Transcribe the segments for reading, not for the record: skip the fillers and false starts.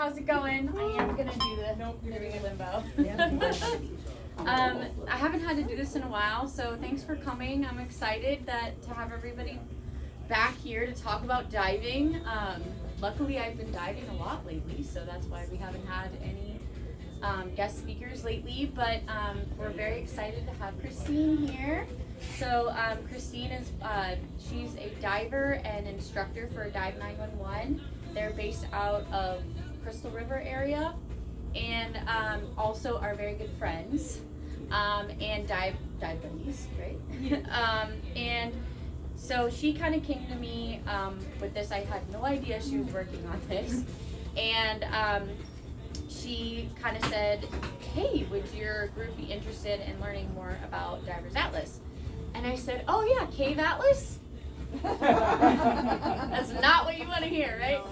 how's it going? I am gonna do the moving limbo. I haven't had to do this in a while, so thanks for coming. I'm excited to have everybody back here to talk about diving. Luckily, I've been diving a lot lately, so that's why we haven't had any guest speakers lately, but we're very excited to have Christine here. So Christine is, she's a diver and instructor for Dive 911. They're based out of Crystal River area, and also are very good friends, and dive buddies, right? And so she kind of came to me with this. I had no idea she was working on this, and she kind of said, hey, would your group be interested in learning more about Divers Atlas? And I said, oh yeah, Cave Atlas? That's not what you want to hear, right?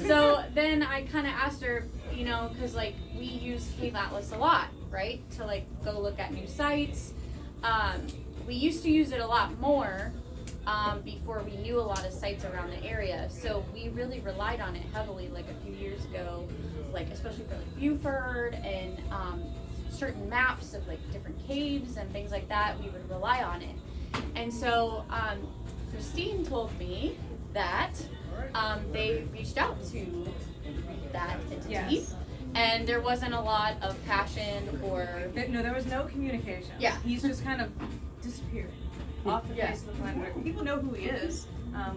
So then I kind of asked her, you know, because like we use Cave Atlas a lot, right? To like go look at new sites. We used to use it a lot more before we knew a lot of sites around the area. So we really relied on it heavily like a few years ago, like especially for like Buford and certain maps of like different caves and things like that. We would rely on it. And so Christine told me that they reached out to that entity. Yes. And there wasn't a lot of passion or... No, there was no communication. Yeah. He's just kind of disappeared off the face of the planet. People know who he is.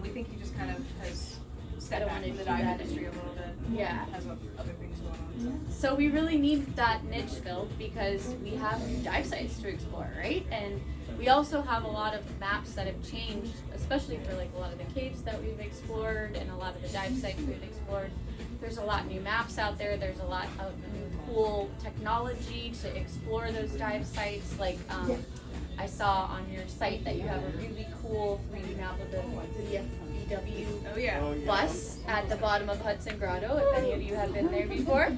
We think he just kind of has stepped back into the dive industry a little bit. Yeah. Has other things going on. So we really need that niche filled because we have dive sites to explore, right? And we also have a lot of maps that have changed, especially for like a lot of the caves that we've explored and a lot of the dive sites we've explored. There's a lot of new maps out there. There's a lot of new cool technology to explore those dive sites. Like I saw on your site that you have a really cool 3D map of the VW bus at the bottom of Hudson Grotto, if any of you have been there before.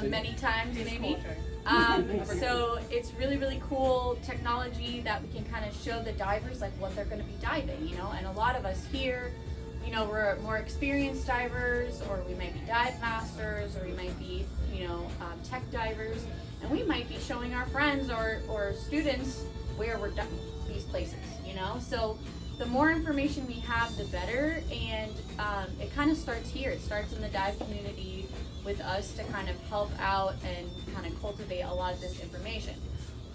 Many times maybe. So it's really, really cool technology that we can kind of show the divers like what they're going to be diving, you know, and a lot of us here, you know, we're more experienced divers, or we might be dive masters, or we might be, you know, tech divers, and we might be showing our friends or students where we're these places, you know. So the more information we have, the better, and it kind of starts here. It starts in the dive community with us to kind of help out and kind of cultivate a lot of this information.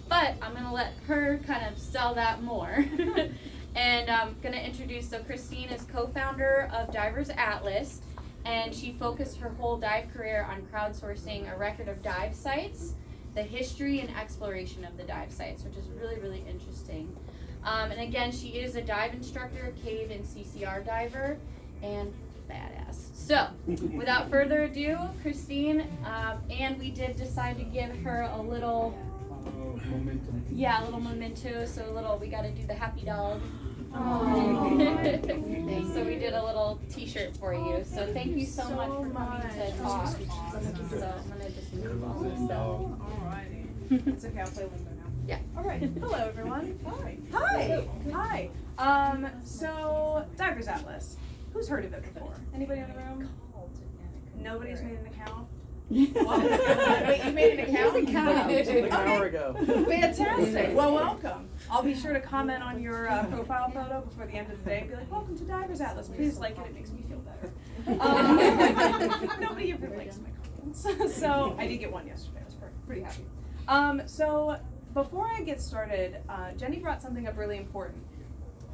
But I'm gonna let her kind of sell that more. And I'm gonna introduce, so Christine is co-founder of Divers Atlas, and she focused her whole dive career on crowdsourcing a record of dive sites, the history and exploration of the dive sites, which is really, really interesting. And again, she is a dive instructor, cave and CCR diver, and badass. So, without further ado, Christine, and we did decide to give her a little memento. Yeah, a little memento. So we got to do the happy dog. So we did a little T-shirt for you. So thank you so much for coming to talk. So I'm gonna just move all this stuff. Alrighty. It's okay. I'll play limbo now. Yeah. All right. Hello, everyone. Hi. Hi. So Divers Atlas. Who's heard of it before? Anybody in the room? Nobody's made an account? Wait, you made an account? An hour ago. Fantastic. Well, welcome. I'll be sure to comment on your profile photo before the end of the day and be like, welcome to Divers Atlas. Please like it. It makes me feel better. Nobody ever likes my comments. So I did get one yesterday. I was pretty happy. So before I get started, Jenny brought something up really important.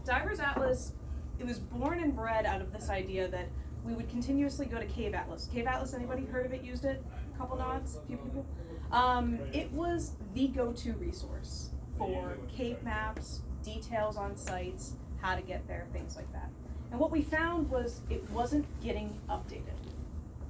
Divers Atlas, it was born and bred out of this idea that we would continuously go to Cave Atlas. Cave Atlas, anybody heard of it, used it? A couple nods, a few people. It was the go-to resource for cave maps, details on sites, how to get there, things like that. And what we found was it wasn't getting updated.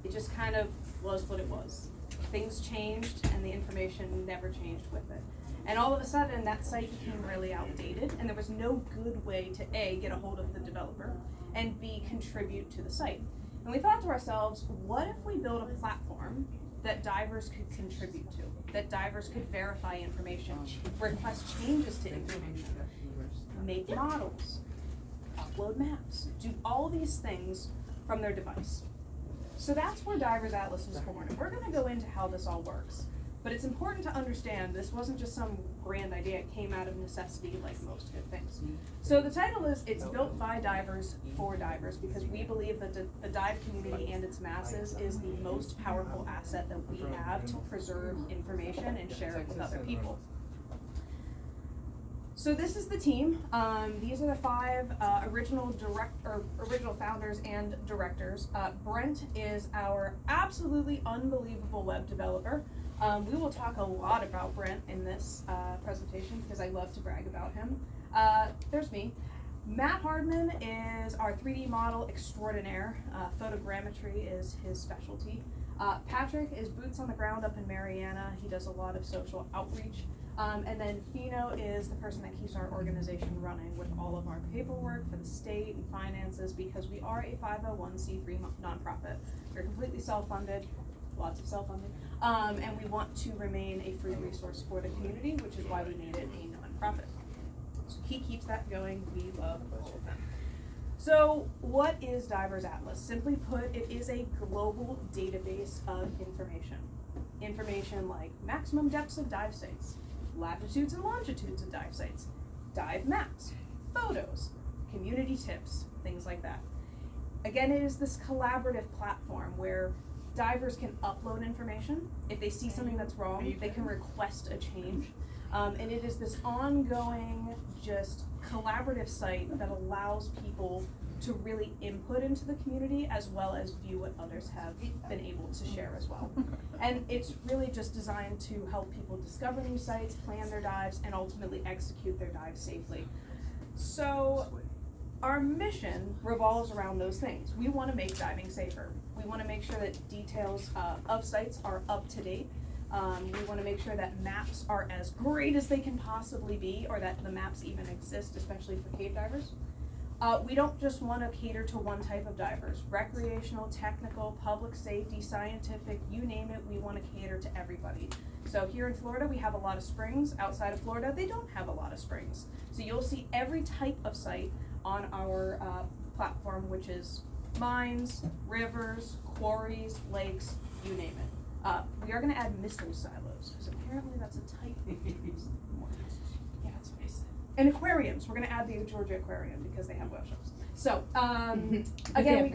It just kind of was what it was. Things changed and the information never changed with it. And all of a sudden that site became really outdated, and there was no good way to A, get a hold of the developer, and B, contribute to the site. And we thought to ourselves, what if we build a platform that divers could contribute to, that divers could verify information, request changes to information, make models, upload maps, do all these things from their device. So that's where Divers Atlas was born, and we're gonna go into how this all works. But it's important to understand this wasn't just some grand idea, it came out of necessity like most good things. So the title is, it's built by divers for divers, because we believe that the dive community and its masses is the most powerful asset that we have to preserve information and share it with other people. So this is the team. These are the 5 original founders and directors. Brent is our absolutely unbelievable web developer. We will talk a lot about Brent in this presentation because I love to brag about him. There's me. Matt Hardman is our 3D model extraordinaire. Photogrammetry is his specialty. Patrick is boots on the ground up in Mariana. He does a lot of social outreach. And then Fino is the person that keeps our organization running with all of our paperwork for the state and finances, because we are a 501c3 nonprofit. We're completely self-funded, lots of self-funding, and we want to remain a free resource for the community, which is why we made it a nonprofit. So he keeps that going. We love both of them. So what is Divers Atlas? Simply put, it is a global database of information. Information like maximum depths of dive sites, latitudes and longitudes of dive sites, dive maps, photos, community tips, things like that. Again, it is this collaborative platform where divers can upload information. If they see something that's wrong, they can request a change. And it is this ongoing, just collaborative site that allows people to really input into the community as well as view what others have been able to share as well. And it's really just designed to help people discover new sites, plan their dives, and ultimately execute their dives safely. So our mission revolves around those things. We want to make diving safer. We want to make sure that details of sites are up to date. We want to make sure that maps are as great as they can possibly be, or that the maps even exist, especially for cave divers. We don't just want to cater to one type of divers. Recreational, technical, public safety, scientific, you name it, we want to cater to everybody. So here in Florida, we have a lot of springs. Outside of Florida, they don't have a lot of springs. So you'll see every type of site on our platform, which is mines, rivers, quarries, lakes, you name it. We are going to add missile silos, because apparently that's a type of yeah, that's what I said. And aquariums. We're going to add the Georgia Aquarium because they have whale sharks. So, again,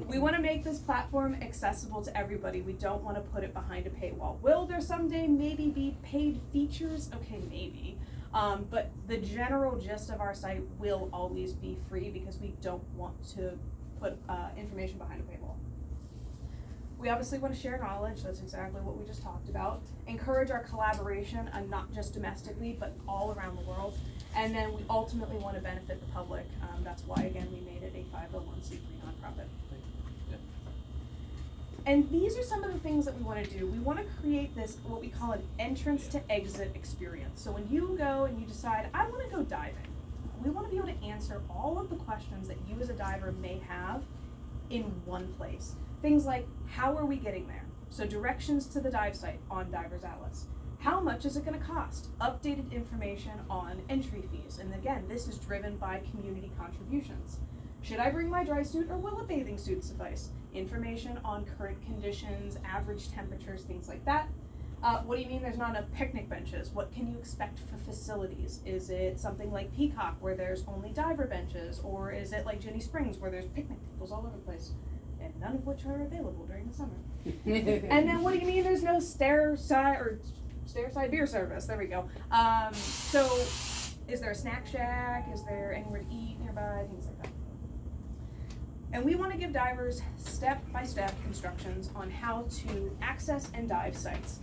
we want to make this platform accessible to everybody. We don't want to put it behind a paywall. Will there someday maybe be paid features? Okay, maybe. But the general gist of our site will always be free because we don't want to put information behind a paywall. We obviously want to share knowledge. That's exactly what we just talked about. Encourage our collaboration, and not just domestically, but all around the world. And then we ultimately want to benefit the public. That's why, again, we made it a 501c3 nonprofit. And these are some of the things that we want to do. We want to create this, what we call an entrance to exit experience. So when you go and you decide, I want to go diving, we want to be able to answer all of the questions that you as a diver may have in one place. Things like, how are we getting there? So directions to the dive site on Divers Atlas. How much is it going to cost? Updated information on entry fees. And again, this is driven by community contributions. Should I bring my dry suit or will a bathing suit suffice? Information on current conditions, average temperatures, things like that. What do you mean there's not enough picnic benches? What can you expect for facilities? Is it something like Peacock where there's only diver benches? Or is it like Jenny Springs where there's picnic tables all over the place? And none of which are available during the summer. And then what do you mean there's no stair side beer service? There we go. So is there a snack shack? Is there anywhere to eat nearby? Things like that. And we want to give divers step-by-step instructions on how to access and dive sites.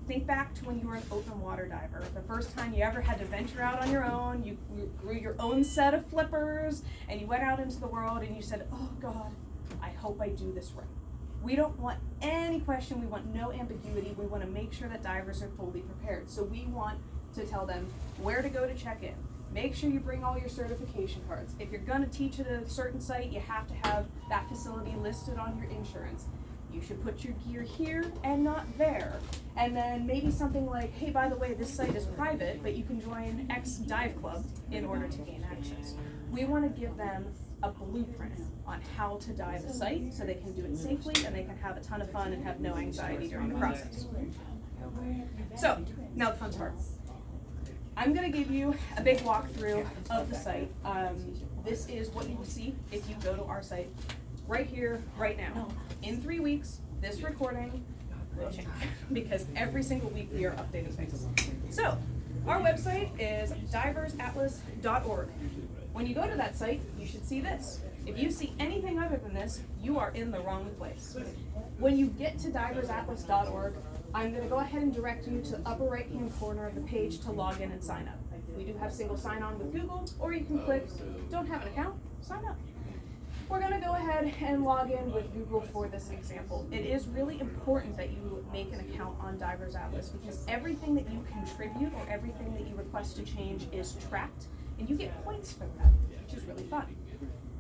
Think back to when you were an open water diver. The first time you ever had to venture out on your own, you grew your own set of flippers, and you went out into the world and you said, oh God, I hope I do this right. We don't want any question, we want no ambiguity, we want to make sure that divers are fully prepared. So we want to tell them where to go to check in. Make sure you bring all your certification cards. If you're going to teach at a certain site, you have to have that facility listed on your insurance. You should put your gear here and not there. And then maybe something like, hey, by the way, this site is private, but you can join X dive club in order to gain access. We want to give them a blueprint on how to dive a site so they can do it safely and they can have a ton of fun and have no anxiety during the process. So, now the fun part. I'm going to give you a big walkthrough of the site. This is what you will see if you go to our site right here, right now. In 3 weeks, this recording will change because every single week we are updating things. So, our website is diversatlas.org. When you go to that site, you should see this. If you see anything other than this, you are in the wrong place. When you get to diversatlas.org, I'm going to go ahead and direct you to the upper right-hand corner of the page to log in and sign up. We do have single sign-on with Google, or you can click, don't have an account, sign up. We're going to go ahead and log in with Google for this example. It is really important that you make an account on Divers Atlas because everything that you contribute or everything that you request to change is tracked, and you get points for that, which is really fun.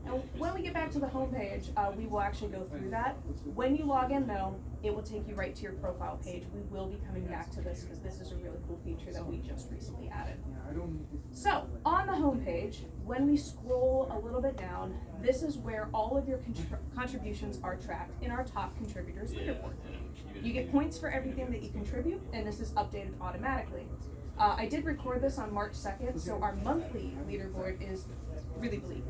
Now, when we get back to the home page, we will actually go through that. When you log in, though, it will take you right to your profile page. We will be coming back to this because this is a really cool feature that we just recently added. So, on the home page, when we scroll a little bit down, this is where all of your contributions are tracked in our top contributors leaderboard. You get points for everything that you contribute, and this is updated automatically. I did record this on March 2nd, so our monthly leaderboard is really bleak,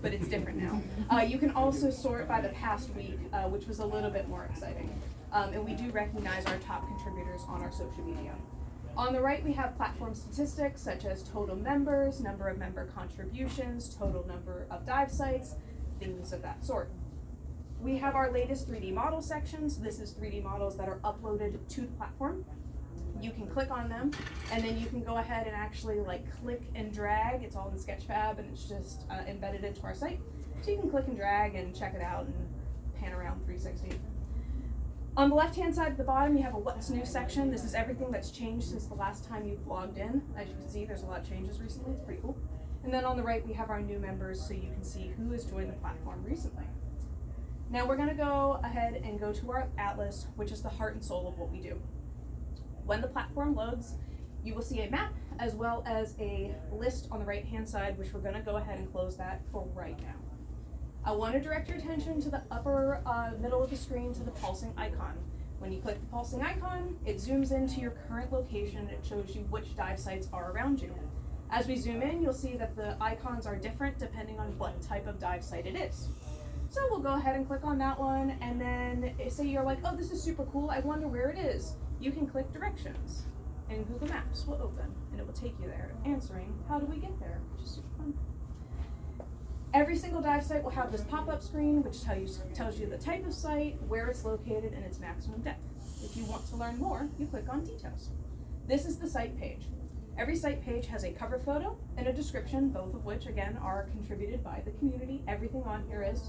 but it's different now. You can also sort by the past week, which was a little bit more exciting. And we do recognize our top contributors on our social media. On the right, we have platform statistics such as total members, number of member contributions, total number of dive sites, things of that sort. We have our latest 3D model sections. This is 3D models that are uploaded to the platform. You can click on them, and then you can go ahead and actually click and drag. It's all in Sketchfab, and it's just embedded into our site. So you can click and drag and check it out and pan around 360. On the left-hand side at the bottom, you have a what's new section. This is everything that's changed since the last time you've logged in. As you can see, there's a lot of changes recently. It's pretty cool. And then on the right, we have our new members, so you can see who has joined the platform recently. Now we're gonna go ahead and go to our atlas, which is the heart and soul of what we do. When the platform loads, you will see a map as well as a list on the right-hand side, which we're going to go ahead and close that for right now. I want to direct your attention to the upper middle of the screen to the pulsing icon. When you click the pulsing icon, it zooms into your current location and it shows you which dive sites are around you. As we zoom in, you'll see that the icons are different depending on what type of dive site it is. So we'll go ahead and click on that one, and then say you're like, oh, this is super cool, I wonder where it is. You can click directions, and Google Maps will open, and it will take you there, answering, how do we get there, which is super fun. Every single dive site will have this pop-up screen, which tells you the type of site, where it's located, and its maximum depth. If you want to learn more, you click on details. This is the site page. Every site page has a cover photo and a description, both of which, again, are contributed by the community. Everything on here is.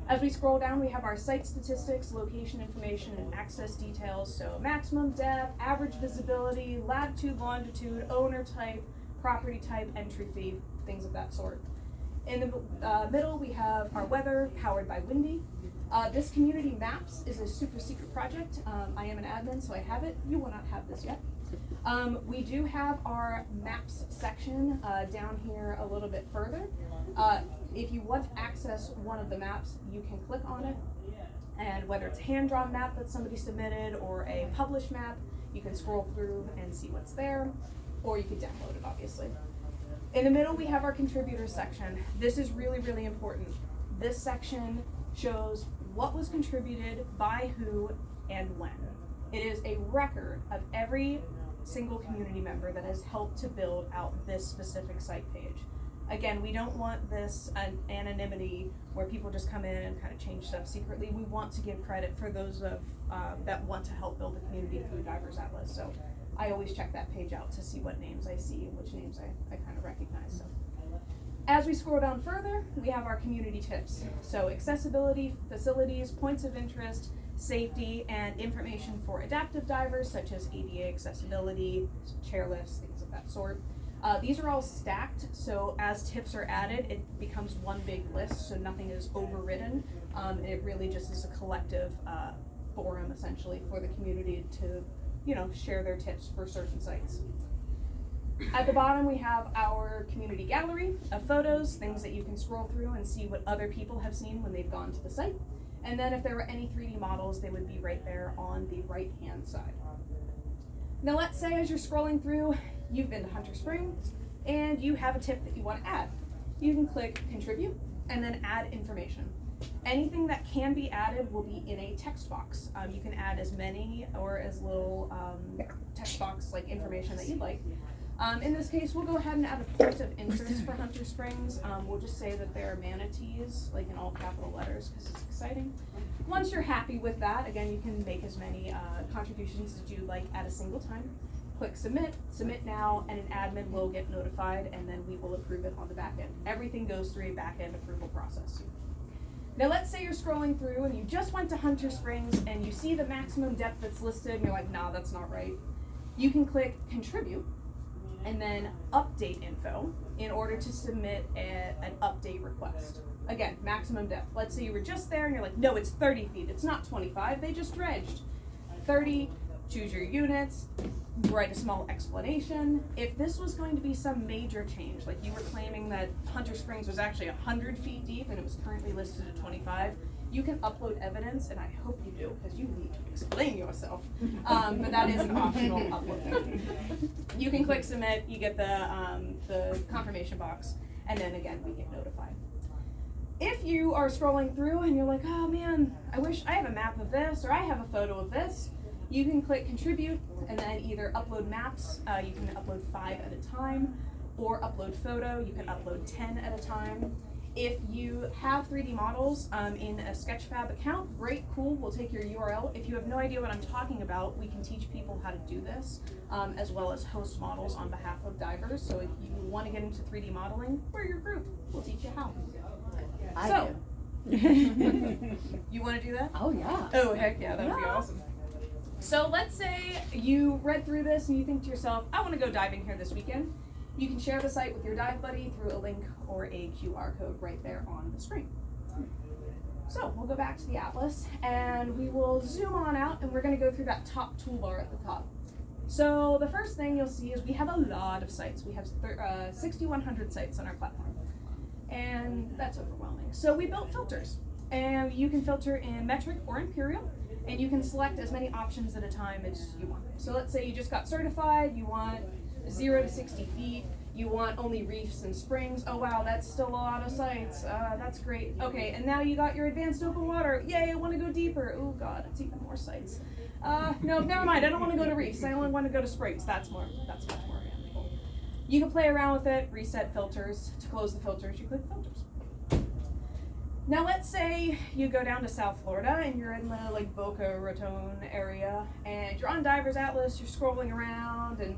As we scroll down, we have our site statistics, location information, and access details. So maximum depth, average visibility, latitude, longitude, owner type, property type, entry fee, things of that sort. In the middle, we have our weather, powered by Windy. This community maps is a super secret project. I am an admin, so I have it. You will not have this yet. We do have our maps section down here a little bit further. If you want to access one of the maps, you can click on it, and whether it's a hand-drawn map that somebody submitted or a published map, you can scroll through and see what's there, or you can download it, obviously. In the middle, we have our contributors section. This is really, really important. This section shows what was contributed by who and when. It is a record of every single community member that has helped to build out this specific site page. Again, we don't want this anonymity where people just come in and kind of change stuff secretly. We want to give credit for those that want to help build the community through Divers Atlas. So I always check that page out to see what names I see and which names I kind of recognize. So as we scroll down further, we have our community tips. So accessibility, facilities, points of interest, safety, and information for adaptive divers such as ADA accessibility, chairlifts, things of that sort. These are all stacked, so as tips are added, it becomes one big list, so nothing is overridden. It really just is a collective forum, essentially, for the community to, share their tips for certain sites. At the bottom, we have our community gallery of photos, things that you can scroll through and see what other people have seen when they've gone to the site. And then if there were any 3D models, they would be right there on the right-hand side. Now let's say as you're scrolling through, you've been to Hunter Springs, and you have a tip that you want to add. You can click Contribute, and then Add Information. Anything that can be added will be in a text box. You can add as many or as little text box like information that you'd like. In this case, we'll go ahead and add a point of interest for Hunter Springs. We'll just say that there are manatees, like in all capital letters, because it's exciting. Once you're happy with that, again, you can make as many contributions as you like at a single time. Click Submit, Submit Now, and an admin will get notified, and then we will approve it on the back end. Everything goes through a back end approval process. Now let's say you're scrolling through and you just went to Hunter Springs and you see the maximum depth that's listed and you're like, nah, that's not right. You can click Contribute and then Update Info in order to submit an update request. Again, maximum depth. Let's say you were just there and you're like, no, it's 30 feet, it's not 25, they just dredged. 30, choose your units, write a small explanation. If this was going to be some major change, like you were claiming that Hunter Springs was actually 100 feet deep and it was currently listed at 25, you can upload evidence, and I hope you do, because you need to explain yourself. But that is an optional upload. You can click Submit, you get the confirmation box, and then again, we get notified. If you are scrolling through and you're like, oh man, I wish I have a map of this, or I have a photo of this, you can click Contribute and then either upload maps, you can upload 5 at a time, or upload photo, you can upload 10 at a time. If you have 3D models in a Sketchfab account, great, cool, we'll take your URL. If you have no idea what I'm talking about, we can teach people how to do this, as well as host models on behalf of divers. So if you want to get into 3D modeling, we're your group, we'll teach you how. I do. You want to do that? Oh yeah. Oh heck yeah, that would be awesome. So let's say you read through this and you think to yourself, I want to go diving here this weekend. You can share the site with your dive buddy through a link or a QR code right there on the screen. So we'll go back to the atlas and we will zoom on out and we're going to go through that top toolbar at the top. So the first thing you'll see is we have a lot of sites. We have 6,100 sites on our platform, and that's overwhelming. So we built filters, and you can filter in metric or imperial, and you can select as many options at a time as you want. So let's say you just got certified, you want 0 to 60 feet, you want only reefs and springs. Oh wow, that's still a lot of sites. That's great. Okay, and now you got your advanced open water. Yay, I want to go deeper. Oh god, it's even more sites. No, never mind. I don't want to go to reefs. I only want to go to springs. That's much more manageable. You can play around with it, reset filters. To close the filters, you click filters. Now let's say you go down to South Florida and you're in the like Boca Raton area and you're on Divers Atlas, you're scrolling around and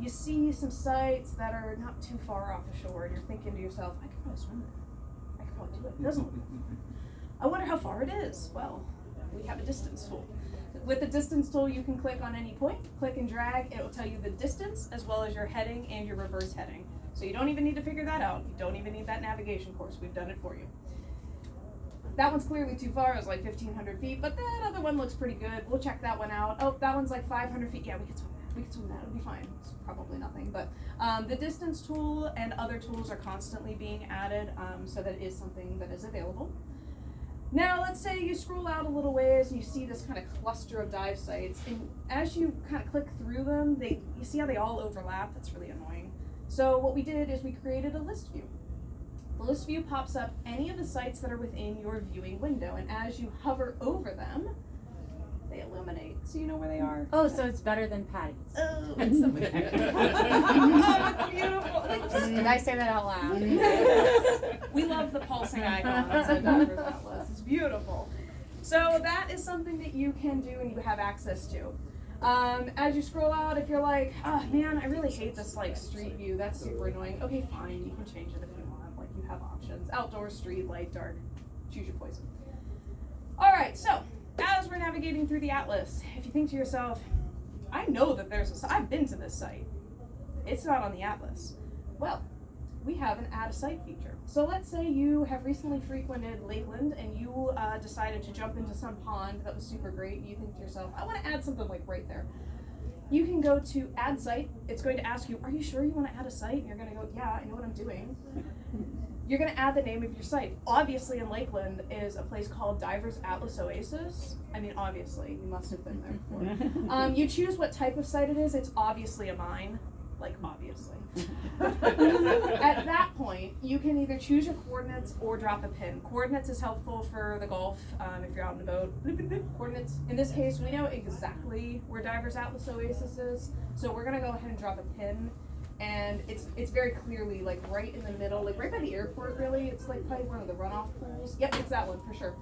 you see some sites that are not too far off the shore and you're thinking to yourself, I could probably swim there. I could probably do it. It doesn't look far. I wonder how far it is. Well, we have a distance tool. With the distance tool, you can click on any point, click and drag, it will tell you the distance as well as your heading and your reverse heading. So you don't even need to figure that out. You don't even need that navigation course. We've done it for you. That one's clearly too far, it's like 1,500 feet, but that other one looks pretty good. We'll check that one out. Oh, that one's like 500 feet. Yeah, we could swim that. We could swim that. It'll be fine. It's probably nothing, but the distance tool and other tools are constantly being added, so that is something that is available. Now, let's say you scroll out a little ways and you see this kind of cluster of dive sites, and as you kind of click through them, you see how they all overlap? That's really annoying. So what we did is we created a list view. The list view pops up any of the sites that are within your viewing window, and as you hover over them, they illuminate, so you know where they are. Oh, so it's better than Patty's. Oh, it's so much better. Oh, it's beautiful. Did I say that out loud? We love the pulsing icon on Zendog Divers Atlas. It's beautiful. So that is something that you can do and you have access to. As you scroll out, if you're like, oh man, I really hate this like street view, that's super annoying. Okay, fine, you can change it if you want. Like, you have options: outdoor, street, light, dark. Choose your poison. All right, so as we're navigating through the atlas, if you think to yourself, I know that I've been to this site. It's not on the atlas. Well, we have an add a site feature. So let's say you have recently frequented Lakeland and you decided to jump into some pond that was super great. You think to yourself, I want to add something like right there. you can go to add site. It's going to ask you, are you sure you want to add a site? And you're going to go, yeah, I know what I'm doing. You're going to add the name of your site. Obviously in Lakeland is a place called Divers Atlas Oasis. I mean, obviously, you must have been there before. You choose what type of site it is. It's obviously a mine, like obviously. At that point, you can either choose your coordinates or drop a pin. Coordinates is helpful for the Gulf, if you're out on the boat. Coordinates, in this case, we know exactly where Divers Atlas Oasis is, so we're gonna go ahead and drop a pin. And it's very clearly like right in the middle, like right by the airport really. It's like probably one of the runoff pools. Yep, it's that one for sure.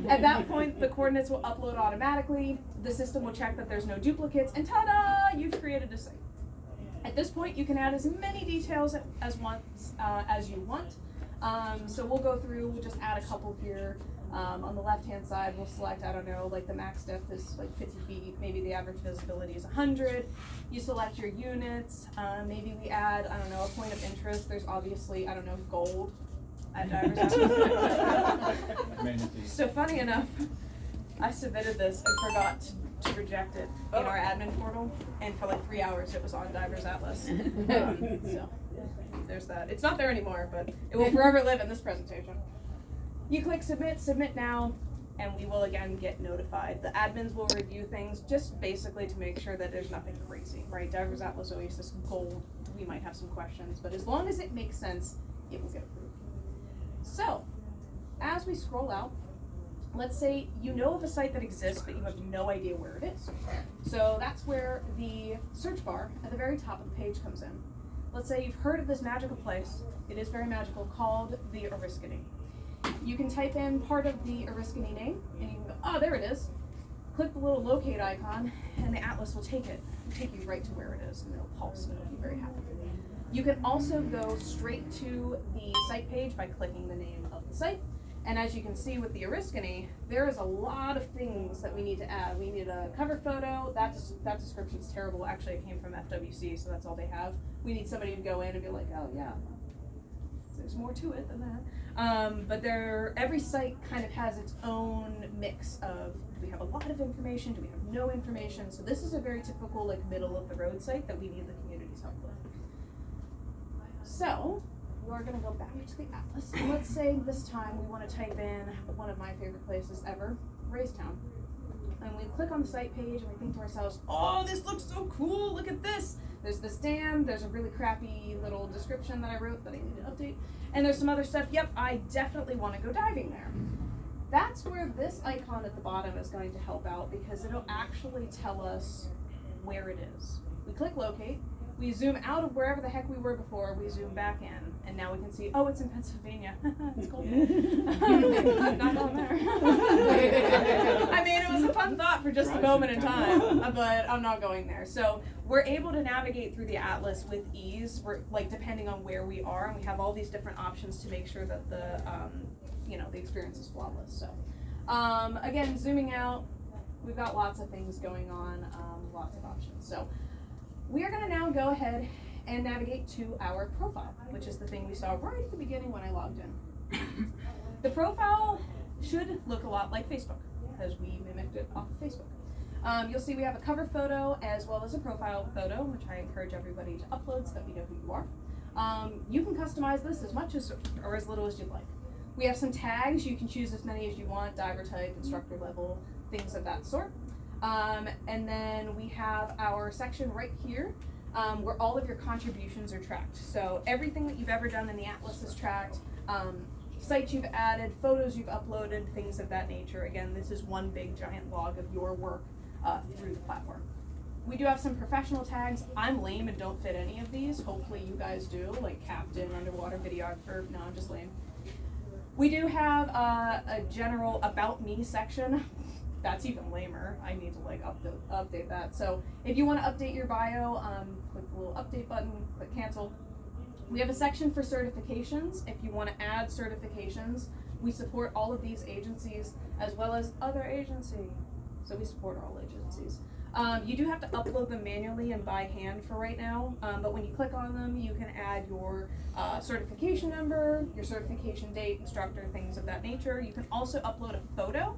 At that point, the coordinates will upload automatically. The system will check that there's no duplicates, and ta-da, you've created a site. At this point, you can add as many details as you want. So we'll go through, we'll just add a couple here. On the left-hand side, we'll select, I don't know, like the max depth is like 50 feet, maybe the average visibility is 100. You select your units, maybe we add, I don't know, a point of interest. There's obviously, I don't know, gold at Divers Atlas. So funny enough, I submitted this and forgot to reject it in our admin portal, and for like 3 hours it was on Divers Atlas. So there's that. It's not there anymore, but it will forever live in this presentation. You click submit, submit now, and we will again get notified. The admins will review things just basically to make sure that there's nothing crazy, right? Divers Atlas Oasis Gold, we might have some questions, but as long as it makes sense, it will get approved. So, as we scroll out, let's say you know of a site that exists, but you have no idea where it is. So that's where the search bar at the very top of the page comes in. Let's say you've heard of this magical place, it is very magical, called the Oriskany. You can type in part of the Oriskany name, and you can go, oh, there it is. Click the little locate icon, and the atlas will take you right to where it is, and it'll pulse, and it'll be very happy. You can also go straight to the site page by clicking the name of the site. And as you can see with the Oriskany, there is a lot of things that we need to add. We need a cover photo. That description's terrible. Actually, it came from FWC, so that's all they have. We need somebody to go in and be like, oh yeah, there's more to it than that. But every site kind of has its own mix of, do we have a lot of information? Do we have no information? So this is a very typical like middle of the road site that we need the community's help with. So we're gonna go back to the atlas. And let's say this time we want to type in one of my favorite places ever, Raystown. And we click on the site page and we think to ourselves, oh, this looks so cool, look at this. There's this dam, there's a really crappy little description that I wrote that I need to update, and there's some other stuff. Yep, I definitely want to go diving there. That's where this icon at the bottom is going to help out, because it'll actually tell us where it is. We click locate, we zoom out of wherever the heck we were before, we zoom back in, and now we can see, oh, it's in Pennsylvania. It's cold. Not down there. I mean, it was a fun thought for just a moment in time, but I'm not going there. So we're able to navigate through the atlas with ease. We're like, depending on where we are, and we have all these different options to make sure that the the experience is flawless. So again, zooming out, we've got lots of things going on, lots of options. So we are going to now go ahead and navigate to our profile, which is the thing we saw right at the beginning when I logged in. The profile should look a lot like Facebook, because we mimicked it off of Facebook. You'll see we have a cover photo as well as a profile photo, which I encourage everybody to upload so that we know who you are. You can customize this as much as or as little as you'd like. We have some tags. You can choose as many as you want, diver type, instructor level, things of that sort. And then we have our section right here where all of your contributions are tracked. So everything that you've ever done in the atlas is tracked. Sites you've added, photos you've uploaded, things of that nature. Again, this is one big giant log of your work through the platform. We do have some professional tags. I'm lame and don't fit any of these. Hopefully you guys do, like captain, underwater videographer. No, I'm just lame. We do have a general about me section. That's even lamer. I need to like update that. So if you want to update your bio, click the little update button, click cancel. We have a section for certifications. If you want to add certifications, we support all of these agencies as well as other agencies. So we support all agencies. You do have to upload them manually and by hand for right now, but when you click on them, you can add your certification number, your certification date, instructor, things of that nature. You can also upload a photo.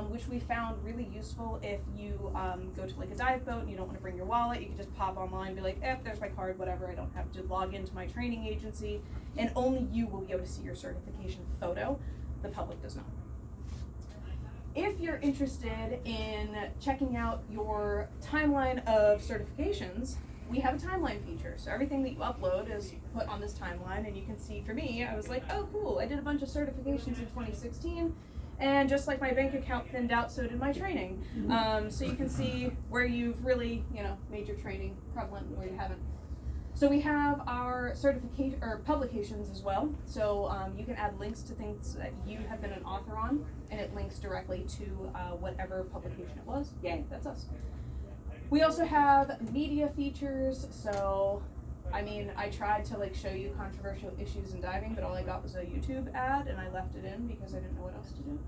which we found really useful if you go to like a dive boat and you don't want to bring your wallet. You can just pop online and be like, there's my card, whatever. I don't have to log into my training agency, and only you will be able to see your certification photo. The public does not. If you're interested in checking out your timeline of certifications, we have a timeline feature. So everything that you upload is put on this timeline, and you can see, for me, I was like, oh cool, I did a bunch of certifications in 2016, and just like my bank account thinned out, so did my training. So you can see where you've really, made your training prevalent and where you haven't. So we have our certification or publications as well. So you can add links to things that you have been an author on, and it links directly to whatever publication it was. Yay, that's us. We also have media features. So, I tried to show you controversial issues in diving, but all I got was a YouTube ad, and I left it in because I didn't know what else to do.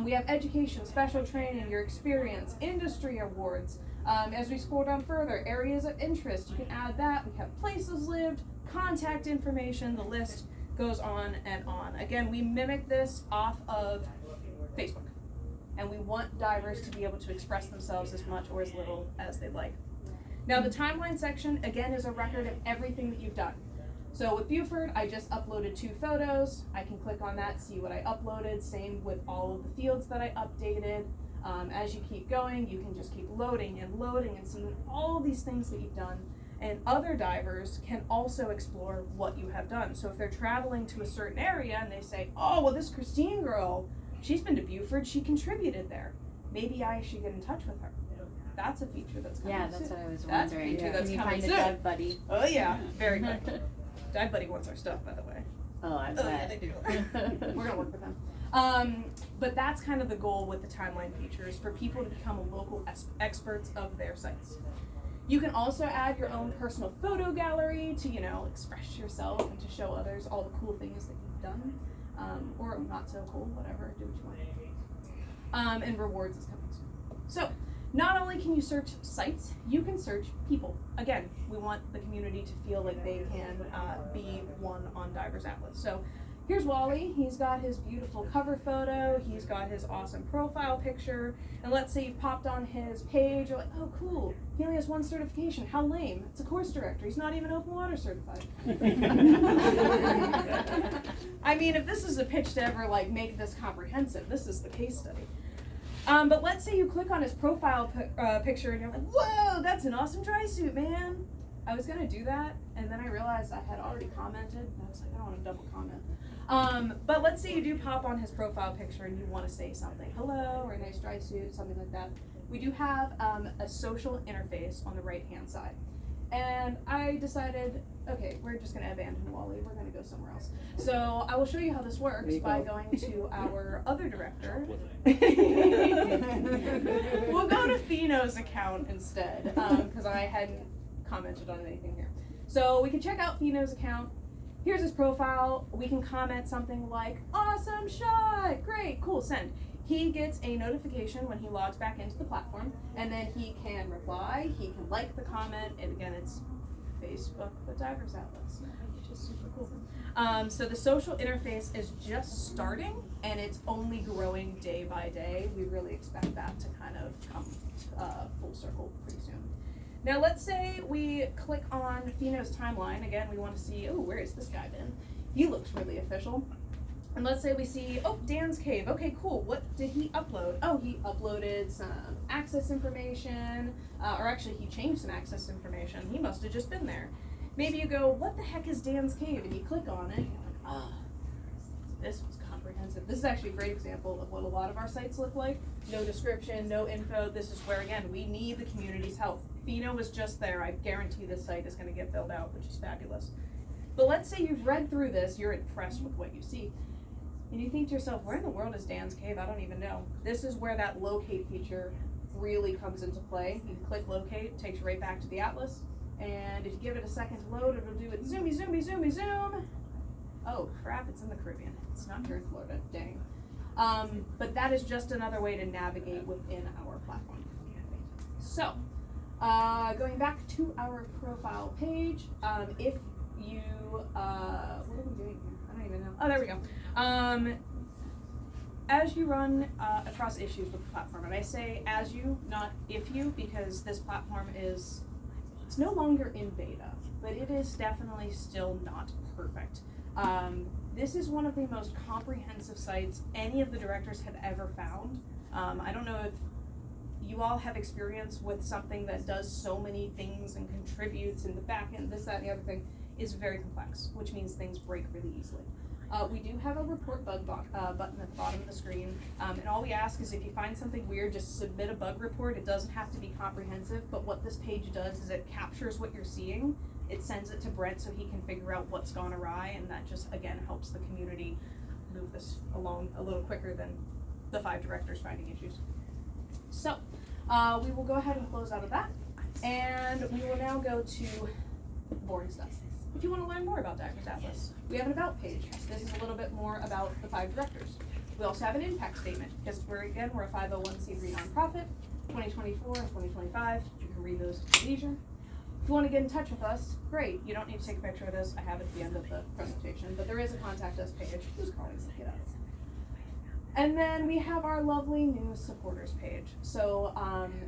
We have education, special training, your experience, industry awards. As we scroll down further, areas of interest, you can add that. We have places lived, contact information, the list goes on and on. Again, we mimic this off of Facebook, and we want divers to be able to express themselves as much or as little as they like. Now, the timeline section, again, is a record of everything that you've done. So with Buford, I just uploaded 2 photos. I can click on that, see what I uploaded. Same with all of the fields that I updated. As you keep going, you can just keep loading and seeing all these things that you've done. And other divers can also explore what you have done. So if they're traveling to a certain area and they say, oh, well, this Christine girl, she's been to Buford, she contributed there. Maybe I should get in touch with her. That's a feature that's coming soon. Yeah, that's what I was That's a wondering. feature that's Can you coming find a soon. dive buddy? Oh yeah, very good. Dive Buddy wants our stuff, by the way. Oh, I Oh, yeah, bet. they do. We're gonna work with them. But that's kind of the goal with the timeline features, for people to become local experts of their sites. You can also add your own personal photo gallery to, express yourself and to show others all the cool things that you've done, or not so cool, whatever, do what you want. And rewards is coming soon. So, not only can you search sites, you can search people. Again, we want the community to feel like they can be one on Divers Atlas. So here's Wally. He's got his beautiful cover photo. He's got his awesome profile picture. And let's say you've popped on his page. You're like, oh, cool. He only has 1 certification. How lame. It's a course director. He's not even open water certified. If this is a pitch to ever make this comprehensive, this is the case study. But let's say you click on his profile picture and you're like, whoa, that's an awesome dry suit, man. I was gonna do that, and then I realized I had already commented, and I was like, I don't want to double comment. But let's say you do pop on his profile picture and you want to say something, hello, or a nice dry suit, something like that. We do have a social interface on the right-hand side. And I decided, okay, we're just gonna abandon Wally, we're gonna go somewhere else. So I will show you how this works by going to our other director. We'll go to Fino's account instead, because I hadn't commented on anything here. So we can check out Fino's account. Here's his profile. We can comment something like, awesome shot, great, cool, send. He gets a notification when he logs back into the platform, and then he can reply, he can like the comment, and again, it's Facebook, but Divers Atlas, which is super cool. So the social interface is just starting, and it's only growing day by day. We really expect that to kind of come full circle pretty soon. Now let's say we click on Fino's timeline. Again, we want to see, oh, where has this guy been? He looks really official. And let's say we see, oh, Dan's Cave. Okay, cool. What did he upload? Oh, he uploaded some access information, or actually he changed some access information. He must have just been there. Maybe you go, what the heck is Dan's Cave? And you click on it, and you're like, ah, this was comprehensive. This is actually a great example of what a lot of our sites look like. No description, no info. This is where, again, we need the community's help. Fino was just there. I guarantee this site is going to get filled out, which is fabulous. But let's say you've read through this, you're impressed with what you see. And you think to yourself, where in the world is Dan's Cave? I don't even know. This is where that locate feature really comes into play. You can click locate, takes you right back to the atlas. And if you give it a second to load, it'll do it zoomy, zoomy, zoomy, zoom. Oh crap, it's in the Caribbean. It's not here in Florida, dang. But that is just another way to navigate within our platform. So, going back to our profile page, if you, what are we doing here? I don't even know. Oh, there we go. as you run across issues with the platform, and I say as you, not if you, because this platform it's no longer in beta, but it is definitely still not perfect. This is one of the most comprehensive sites any of the directors have ever found. I don't know if you all have experience with something that does so many things and contributes in the back end, this, that, and the other thing is very complex, which means things break really easily. We do have a report bug button at the bottom of the screen, and all we ask is if you find something weird, just submit a bug report. It doesn't have to be comprehensive, but what this page does is it captures what you're seeing, it sends it to Brent so he can figure out what's gone awry, and that just, again, helps the community move this along a little quicker than the 5 directors finding issues. So, we will go ahead and close out of that, and we will now go to boring stuff. If you want to learn more about Divers Atlas, we have an about page. This is a little bit more about the 5 directors. We also have an impact statement, because we're a 501c3 nonprofit, 2024 and 2025. You can read those at your leisure. If you want to get in touch with us, great. You don't need to take a picture of this. I have it at the end of the presentation, but there is a contact us page. Who's calling? Look it up. And then we have our lovely new supporters page. So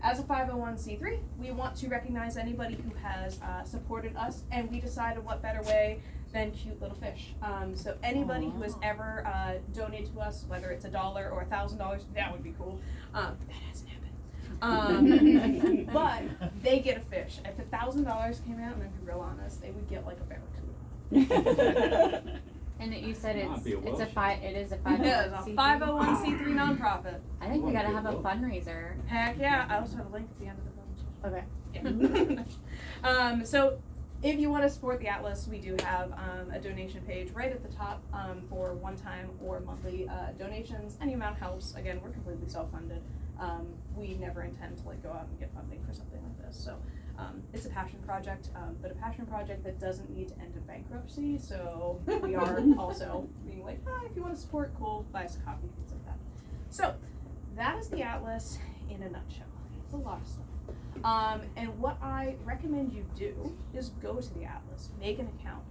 as a 501c3, we want to recognize anybody who has supported us, and we decided what better way than cute little fish. So anybody who has ever donated to us, whether it's $1 or $1,000, that would be cool. That hasn't happened. But they get a fish. If $1,000 came out, and I'm gonna be real honest, they would get like a barracuda. And you said it is a 501c3 nonprofit. I think we gotta have a fundraiser. Heck yeah! I also have a link at the end of the presentation. Okay. Yeah. So if you want to support the Atlas, we do have a donation page right at the top for one-time or monthly donations. Any amount helps. Again, we're completely self-funded. We never intend to go out and get funding for something like this. So it's a passion project, but a passion project that doesn't need to end in bankruptcy. So we are also being like, if you want to support, cool, buy us a copy, things like that. So that is the Atlas in a nutshell. It's a lot of stuff. And what I recommend you do is go to the Atlas, make an account,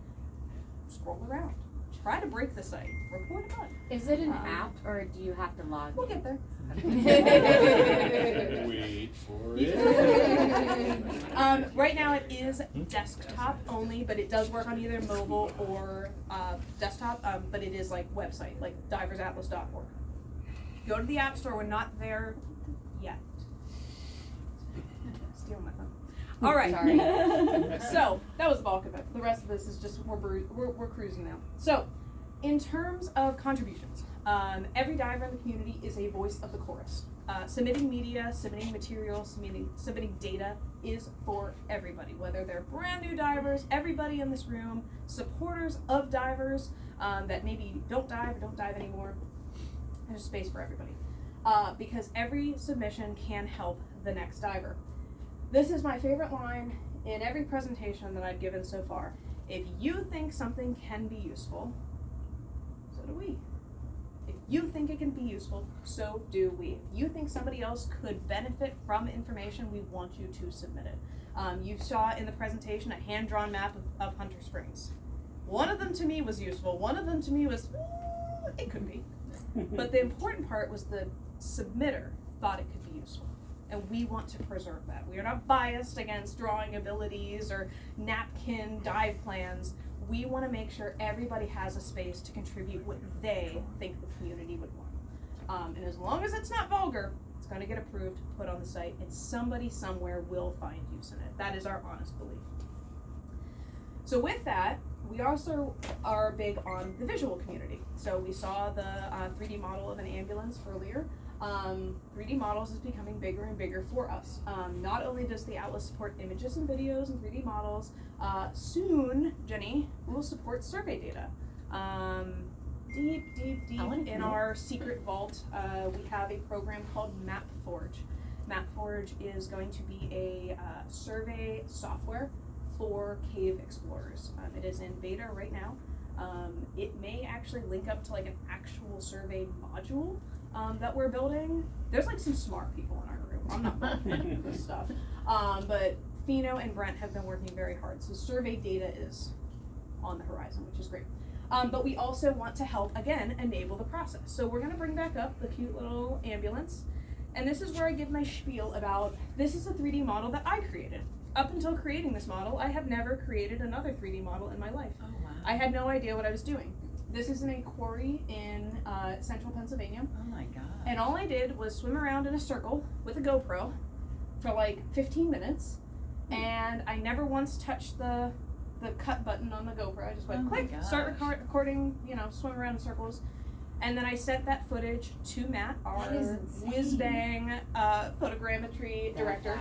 scroll around, try to break the site, report a bug. Is it an app, or do you have to log? We'll get there. Wait for it. Right now it is desktop only, but it does work on either mobile or desktop, but it is like website, like diversatlas.org. Go to the App Store, we're not there yet. Stealing my phone. All right. Sorry. So that was the bulk of it. The rest of this is just we're cruising now. So, in terms of contributions, every diver in the community is a voice of the chorus. Submitting media, submitting materials, submitting data is for everybody, whether they're brand new divers, everybody in this room, supporters of divers that maybe don't dive or don't dive anymore. There's space for everybody, because every submission can help the next diver. This is my favorite line in every presentation that I've given so far. If you think something can be useful, so do we. If you think it can be useful, so do we. If you think somebody else could benefit from information, we want you to submit it. You saw in the presentation a hand-drawn map of Hunter Springs. One of them to me was useful. One of them to me was, it could be. But the important part was the submitter thought it could be useful. And we want to preserve that. We are not biased against drawing abilities or napkin dive plans. We want to make sure everybody has a space to contribute what they think the community would want. And as long as it's not vulgar, it's going to get approved, put on the site, and somebody somewhere will find use in it. That is our honest belief. So with that, we also are big on the visual community. So we saw the 3D model of an ambulance earlier. 3D models is becoming bigger and bigger for us. Not only does the Atlas support images and videos and 3D models, soon, Jenny, we'll support survey data. Deep in our secret vault, we have a program called MapForge. MapForge is going to be a survey software for cave explorers. It is in beta right now. It may actually link up to like an actual survey module that we're building. There's like some smart people in our room. I'm not building this stuff. But Fino and Brent have been working very hard. So survey data is on the horizon, which is great. But we also want to help, again, enable the process. So we're gonna bring back up the cute little ambulance. And this is where I give my spiel about, this is a 3D model that I created. Up until creating this model, I have never created another 3D model in my life. Oh, wow. I had no idea what I was doing. This is in a quarry in central Pennsylvania. Oh my god. And all I did was swim around in a circle with a GoPro for like 15 minutes. And I never once touched the cut button on the GoPro. I just went Oh my click, start gosh. recording, swim around in circles. And then I sent that footage to Matt, our That is insane. whiz-bang photogrammetry director,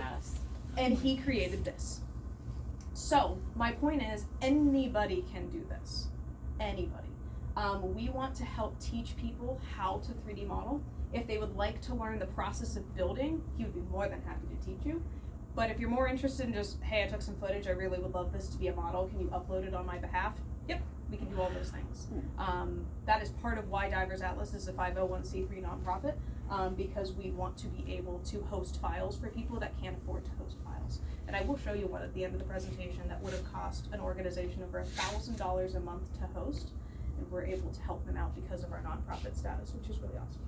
and he created this. So my point is, anybody can do this. Anybody. We want to help teach people how to 3D model. If they would like to learn the process of building, he would be more than happy to teach you. But if you're more interested in just, hey, I took some footage, I really would love this to be a model, can you upload it on my behalf? Yep, we can do all those things. That is part of why Divers Atlas is a 501c3 nonprofit, because we want to be able to host files for people that can't afford to host files. And I will show you one at the end of the presentation that would have cost an organization over $1,000 a month to host, and we're able to help them out because of our nonprofit status, which is really awesome.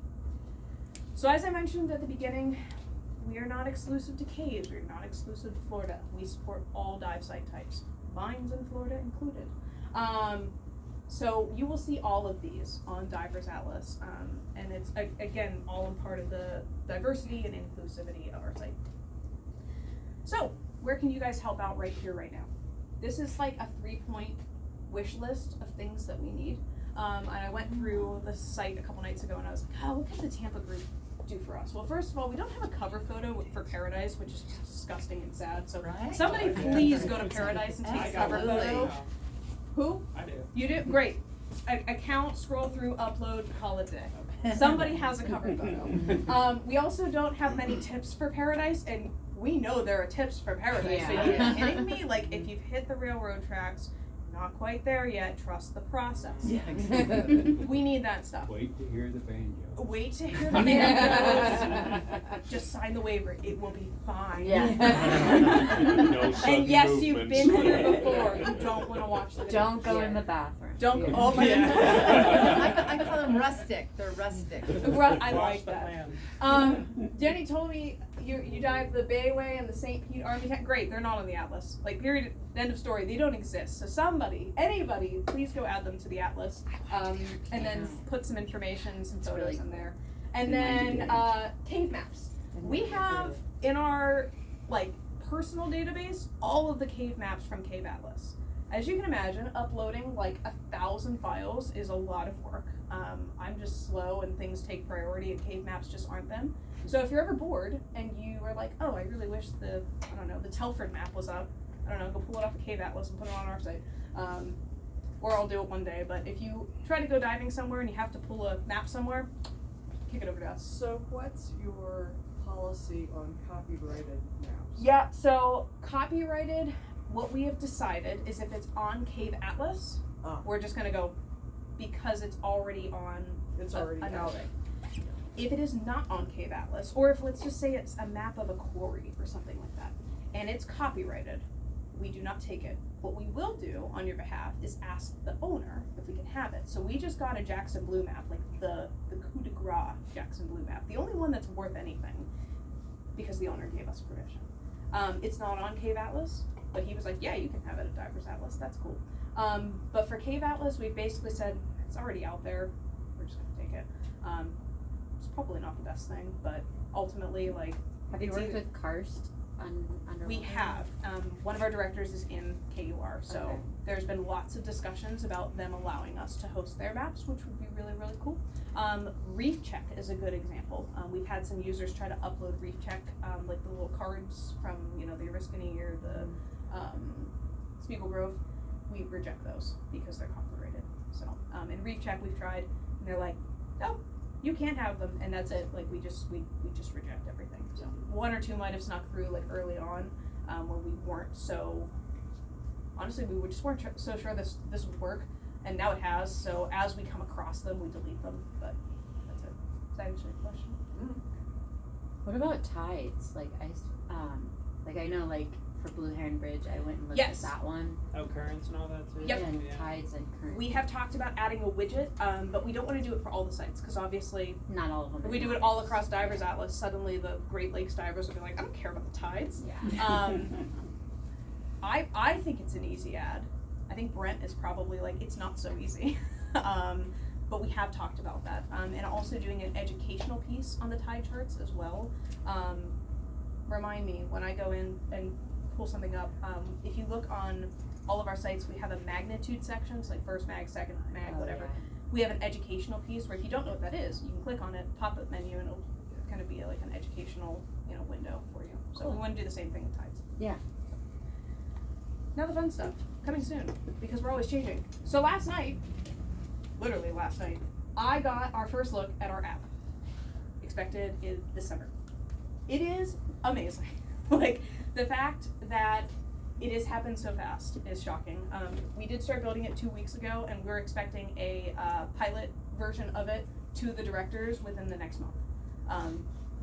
So as I mentioned at the beginning, we are not exclusive to caves, we're not exclusive to Florida. We support all dive site types, mines in Florida included. So you will see all of these on Divers Atlas, and it's, again, all in part of the diversity and inclusivity of our site. So, where can you guys help out right here, right now? This is like a 3-point wish list of things that we need. And I went through the site a couple nights ago and I was like, oh, what can the Tampa group do for us? Well, first of all, we don't have a cover photo for Paradise, which is just disgusting and sad. So Right? somebody please go to Paradise and take a cover Absolutely. photo. Who? I do. You do? Great. Account, scroll through, upload, call it a day. Somebody has a cover photo. We also don't have many tips for Paradise, and we know there are tips for Paradise. So Yeah. you're kidding me? Like, if you've hit the railroad tracks, not quite there yet, trust the process. Yeah, exactly. We need that stuff. Wait to hear the banjo. Wait to hear the banjos. Just sign the waiver. It will be fine. Yeah. No sudden And yes, you've movements. been here before. You don't want to watch the video. Don't go in the bathroom. Don't. Yeah. Oh my god. I call them rustic. They're rustic. I like that. Jenny told me you dive the Bayway and the St. Pete Army Tank. Great, they're not on the Atlas. Like, period, end of story. They don't exist. So somebody, anybody, please go add them to the Atlas, and then put some information, some photos really in there. And then cave maps. We have in our personal database all of the cave maps from Cave Atlas. As you can imagine, uploading 1,000 files is a lot of work. I'm just slow and things take priority and cave maps just aren't them. So if you're ever bored and you are like, oh, I really wish the Telford map was up, go pull it off of Cave Atlas and put it on our site. Or I'll do it one day, but if you try to go diving somewhere and you have to pull a map somewhere, kick it over to us. So what's your policy on copyrighted maps? Yeah, so copyrighted, what we have decided is if it's on Cave Atlas, we're just gonna go because it's already on It's already another out. thing. If it is not on Cave Atlas, or if let's just say it's a map of a quarry or something like that, and it's copyrighted, we do not take it. What we will do on your behalf is ask the owner if we can have it. So we just got a Jackson Blue map, like the coup de grace Jackson Blue map, the only one that's worth anything, because the owner gave us permission. It's not on Cave Atlas, but he was like, yeah, you can have it at Divers Atlas, that's cool. But for Cave Atlas, we've basically said, it's already out there, we're just gonna take it. It's probably not the best thing, but ultimately, Have you it's worked either- with karst underwater? we have. One of our directors is in KUR, so Okay. there's been lots of discussions about them allowing us to host their maps, which would be really, really cool. Reef Check is a good example. We've had some users try to upload Reef Check, like the little cards from, the Oriskany or the Spiegel Grove. We reject those because they're copyrighted. So, in Reef Check we've tried, and they're like, no, you can't have them, and that's it. Like we just reject everything. So one or two might have snuck through early on, when we weren't so. Honestly, we just weren't so sure this would work, and now it has. So as we come across them, we delete them. But that's it. Does that answer your question? What about tides? I know for Blue Heron Bridge. I went and looked Yes. at that one. Oh, currents and all that too? Yep. And Yeah. tides and currents. We have talked about adding a widget, but we don't want to do it for all the sites because obviously Not all of them. if we do it all across Divers Atlas, suddenly the Great Lakes divers will be like, I don't care about the tides. Yeah. I think it's an easy ad. I think Brent is probably like, it's not so easy. But we have talked about that. And also doing an educational piece on the tide charts as well. Remind me when I go in and pull something up, if you look on all of our sites, we have a magnitude section, so like first mag, second mag, Oh, whatever. yeah. We have an educational piece where if you don't know what that is, you can click on it, pop-up menu, and it'll kind of be like an educational, window for you. So we want to do the same thing with tides. Yeah. Now the fun stuff, coming soon, because we're always changing. So last night, literally last night, I got our first look at our app. Expected in December. It is amazing. Like, the fact that it has happened so fast is shocking. We did start building it 2 weeks ago, and we're expecting a pilot version of it to the directors within the next month.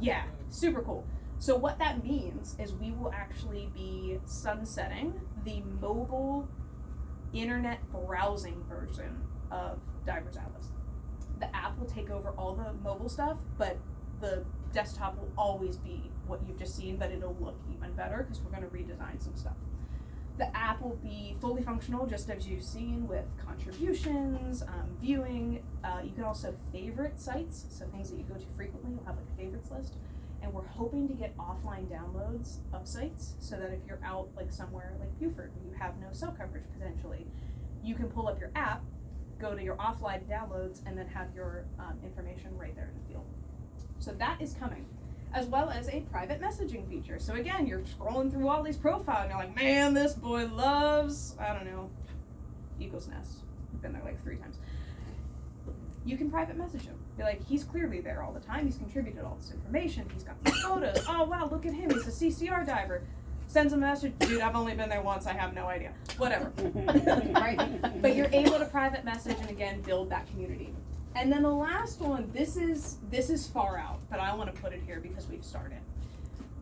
Yeah, super cool. So what that means is we will actually be sunsetting the mobile internet browsing version of Divers Atlas. The app will take over all the mobile stuff, but the desktop will always be what you've just seen, but it'll look even better because we're going to redesign some stuff. The app will be fully functional, just as you've seen, with contributions, viewing. You can also favorite sites, so things that you go to frequently, you'll have like a favorites list. And we're hoping to get offline downloads of sites so that if you're out like somewhere like Buford where you have no cell coverage potentially, you can pull up your app, go to your offline downloads, and then have your information right there in the field. So that is coming, as well as a private messaging feature. So again, you're scrolling through all these profiles and you're like, man, this boy loves, I don't know, Eagle's Nest. I've been there like 3 times. You can private message him. Be like, he's clearly there all the time. He's contributed all this information. He's got these photos. Oh, wow, look at him. He's a CCR diver. Sends a message. Dude, I've only been there once. I have no idea. Whatever. Right? But you're able to private message and, again, build that community. And then the last one, this is far out, but I want to put it here because we've started.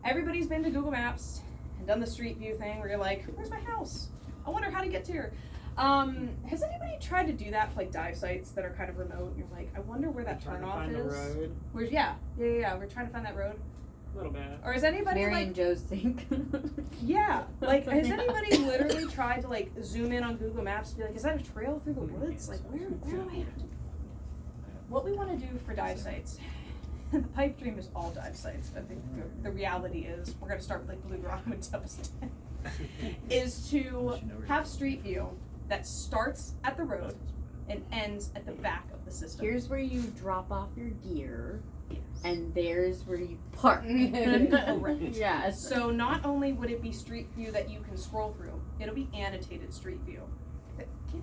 Everybody's been to Google Maps and done the street view thing where you're like, where's my house? I wonder how to get to here. Has anybody tried to do that for like dive sites that are kind of remote? You're like, I wonder where that Trying to turnoff find is. the road. Where's yeah. We're trying to find that road. A little bit. Or is anybody Mary like and Joe's sink. yeah, like has anybody literally tried to like zoom in on Google Maps and be like, is that a trail through the woods? Like where am I at? What we want to do for dive sites, the pipe dream is all dive sites. I think the reality is we're gonna start with like Blue Rock and Tampa, is to have street view that starts at the road and ends at the back of the system. Here's where you drop off your gear, Yes. and there's where you park. Correct. Yes. So not only would it be street view that you can scroll through, it'll be annotated street view. Get out of here.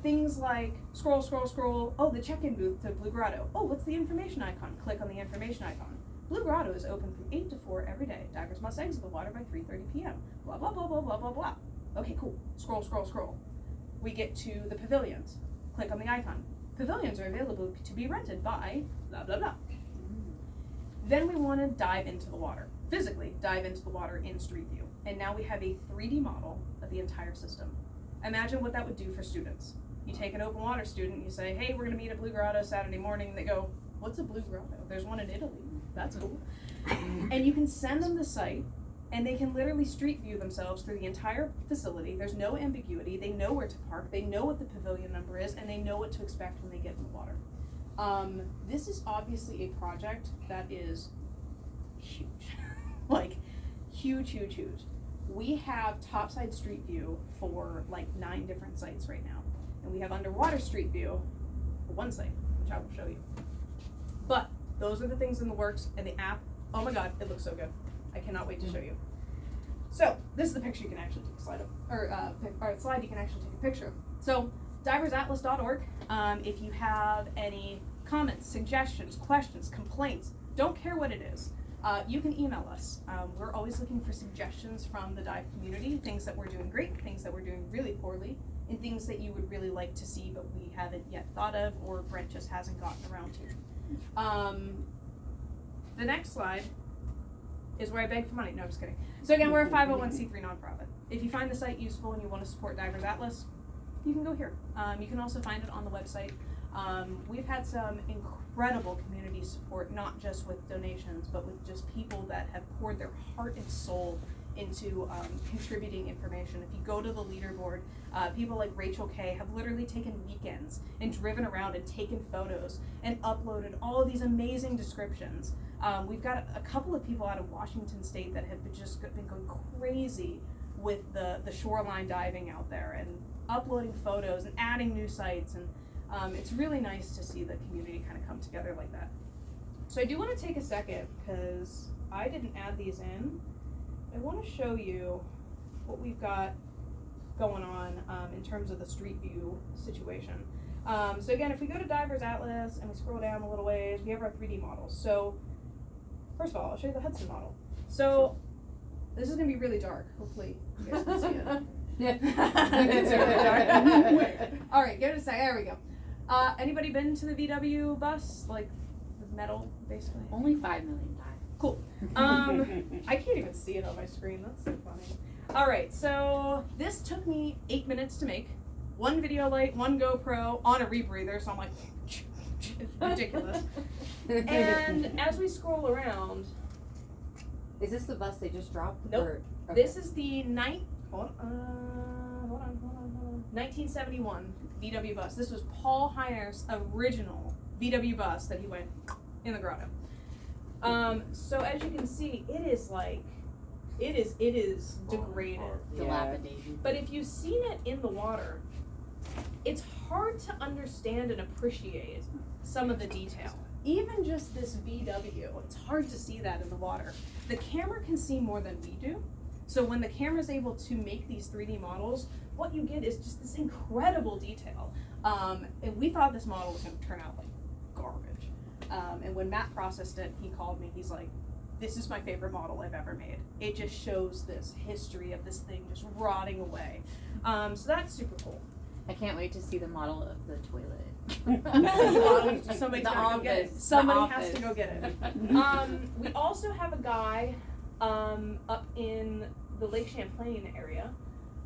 Things like scroll, oh, the check-in booth to Blue Grotto. Oh, what's the information icon? Click on the information icon. Blue Grotto is open from 8 to 4 every day. Divers must exit the water by 3:30 p.m. Blah, blah, blah, blah, blah, blah, blah. Okay, cool. Scroll. We get to the pavilions. Click on the icon. Pavilions are available to be rented by blah, blah, blah. Then we want to dive into the water. Physically dive into the water in Street View. And now we have a 3D model of the entire system. Imagine what that would do for students. You take an open water student, you say, hey, we're going to meet at Blue Grotto Saturday morning. And they go, what's a Blue Grotto? There's one in Italy. That's cool. And you can send them the site, and they can literally street view themselves through the entire facility. There's no ambiguity. They know where to park. They know what the pavilion number is, and they know what to expect when they get in the water. This is obviously a project that is huge. Like, huge. We have topside street view for like 9 different sites right now. And we have underwater street view for one site, which I will show you. But those are the things in the works, and the app, oh my god, it looks so good. I cannot wait to show you. So, this is the picture you can actually take a slide of, or slide you can actually take a picture of. So, diversatlas.org, if you have any comments, suggestions, questions, complaints, don't care what it is, you can email us. We're always looking for suggestions from the dive community, things that we're doing great, things that we're doing really poorly, and things that you would really like to see but we haven't yet thought of, or Brent just hasn't gotten around to. The next slide is where I beg for money. No, I'm just kidding. So again, we're a 501c3 nonprofit. If you find the site useful and you want to support Divers Atlas, you can go here. You can also find it on the website. We've had some incredible community support, not just with donations, but with just people that have poured their heart and soul into contributing information. If you go to the leaderboard, people like Rachel Kay have literally taken weekends and driven around and taken photos and uploaded all of these amazing descriptions. We've got a couple of people out of Washington State that have just been going crazy with the shoreline diving out there and uploading photos and adding new sites, and it's really nice to see the community kind of come together like that. So I do want to take a second, because I didn't add these in. I want to show you what we've got going on in terms of the street view situation. So again, if we go to Divers Atlas and we scroll down a little ways, we have our 3D models. So first of all, I'll show you the Hudson model. So this is going to be really dark. Hopefully you guys can see it. It's really dark. All right, give it a sec. There we go. Anybody been to the VW bus? Like the metal, basically? Only 5 million times. Cool. I can't even see it on my screen. That's so funny. All right, so this took me 8 minutes to make. 1 video light, 1 GoPro on a rebreather, so I'm like, it's ridiculous. And as we scroll around, Is this the bus they just dropped? Nope. Or, okay. this is the hold on. 1971 VW bus. This was Paul Heiner's original VW bus that he went in the grotto. So as you can see, it is degraded. Dilapidated. But if you've seen it in the water, it's hard to understand and appreciate some of the detail. Even just this VW, it's hard to see that in the water. The camera can see more than we do. So when the camera's able to make these 3D models, what you get is just this incredible detail. And we thought this model was going to turn out like garbage. And when Matt processed it, he called me. He's like, "This is my favorite model I've ever made. It just shows this history of this thing just rotting away." So that's super cool. I can't wait to see the model of the toilet. Somebody's The gotta go get it. office. Somebody The has to office. go get it. We also have a guy up in the Lake Champlain area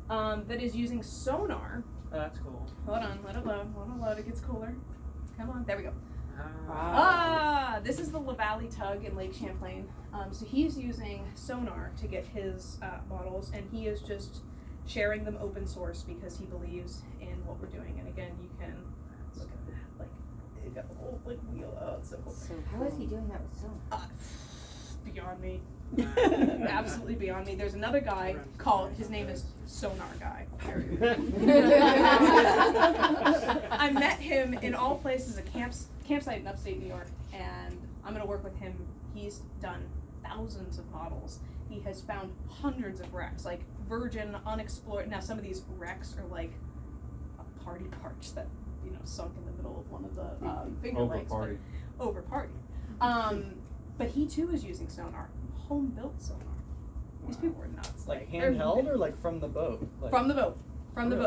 that is using sonar. Oh, that's cool. Hold on, let it load. It gets cooler. Come on, there we go. Wow. This is the La Valley Tug in Lake Champlain. So he's using sonar to get his models, and he is just sharing them open source because he believes in what we're doing. And again, you can look at that, like it got the whole like wheel out. So cool. So How is he doing that with sonar? Beyond me. Absolutely beyond me. There's another guy called, his name is Sonar Guy. I met him in all places, a campsite in upstate New York, and I'm gonna work with him. He's done thousands of models. He has found hundreds of wrecks, like virgin, unexplored. Now some of these wrecks are like a party parch that, sunk in the middle of one of the Finger Lakes. Over party. But he too is using sonar, home built sonar. These people were nuts. Like they're- handheld or like from the boat? Like, From the boat.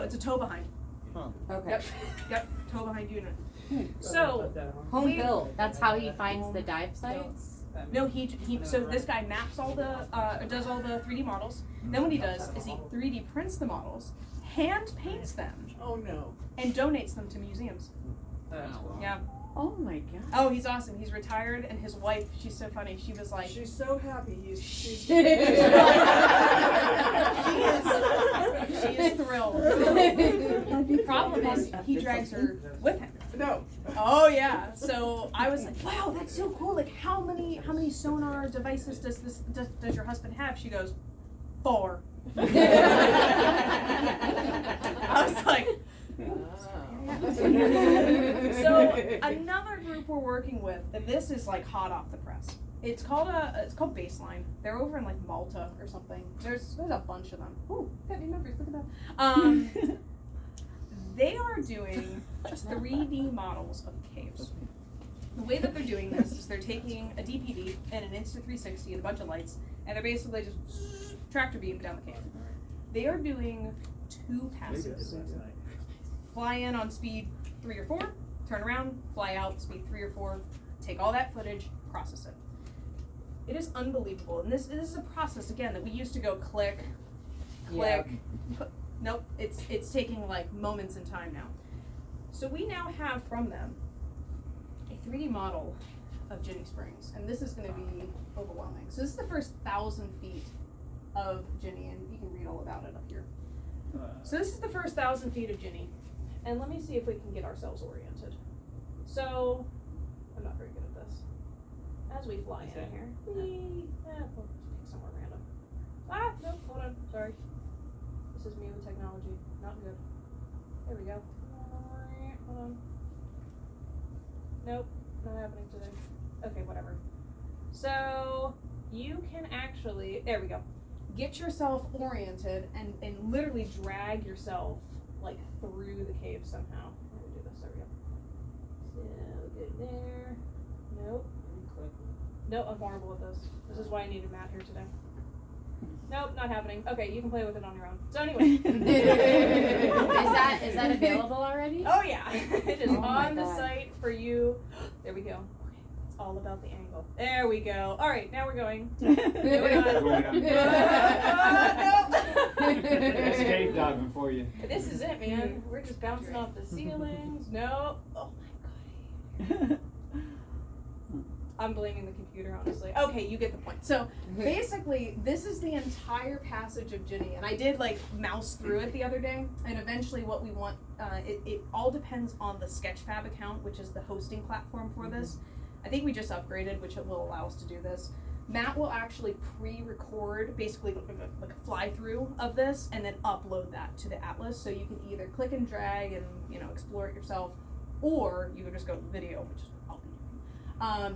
It's a tow behind. Huh. Okay. Yep, tow behind unit. Put So, that on. Home we- built. that's how he finds the dive sites? That no, means- so this guy maps all the, does all the 3D models. Then what he does is he 3D prints the models, hand paints them, Oh, no. and donates them to museums. That's cool. Yeah. Oh my god. Oh, he's awesome. He's retired, and his wife, she's so funny. She was like, She's so happy she's she is thrilled. The problem is he drags her with him. No. Oh yeah. So I was like, wow, that's so cool. Like how many sonar devices does your husband have? She goes, 4. I was like, so another group we're working with, and this is like hot off the press. It's called Baseline. They're over in like Malta or something. There's a bunch of them. Ooh, got new numbers. Look at that. They are doing just 3D models of caves. The way that they're doing this is they're taking a DPD and an Insta360 and a bunch of lights, and they're basically just tractor beam down the cave. They are doing 2 passes. Fly in on speed 3 or 4, turn around, fly out, speed 3 or 4, take all that footage, process it. It is unbelievable, and this is a process again that we used to go click. Nope, it's taking like moments in time now. So we now have from them a 3D model of Ginny Springs, and this is going to be overwhelming. So this is the first 1,000 feet of Ginny, and you can read all about it up here. So this is the first 1,000 feet of Ginny, and let me see if we can get ourselves oriented. So I'm not very good at this. As we fly in here, we'll pick somewhere random. Nope, hold on, sorry. This is me with technology, not good. There we go. Hold on. Nope, not happening today. Okay, whatever. So you can actually, there we go. Get yourself oriented and literally drag yourself like through the cave somehow. Let me do this, there we go. So good there. Nope. Nope, I'm horrible at this. This is why I needed Matt here today. Nope, not happening. Okay, you can play with it on your own. So anyway. Is that available already? Oh yeah, it is Oh my on the God. site for you. There we go. Okay, it's all about the angle. There we go. All right, now we're going. There's cave diving for you. This is it, man. We're just bouncing off the ceilings. No. Oh my god. I'm blaming the computer, honestly. Okay, you get the point. So basically, this is the entire passage of Ginny, and I did like mouse through it the other day. And eventually, what we want, it all depends on the Sketchfab account, which is the hosting platform for this. I think we just upgraded, which it will allow us to do this. Matt will actually pre-record basically like a fly-through of this, and then upload that to the Atlas. So you can either click and drag and explore it yourself, or you can just go to the video, which is what I'll be doing.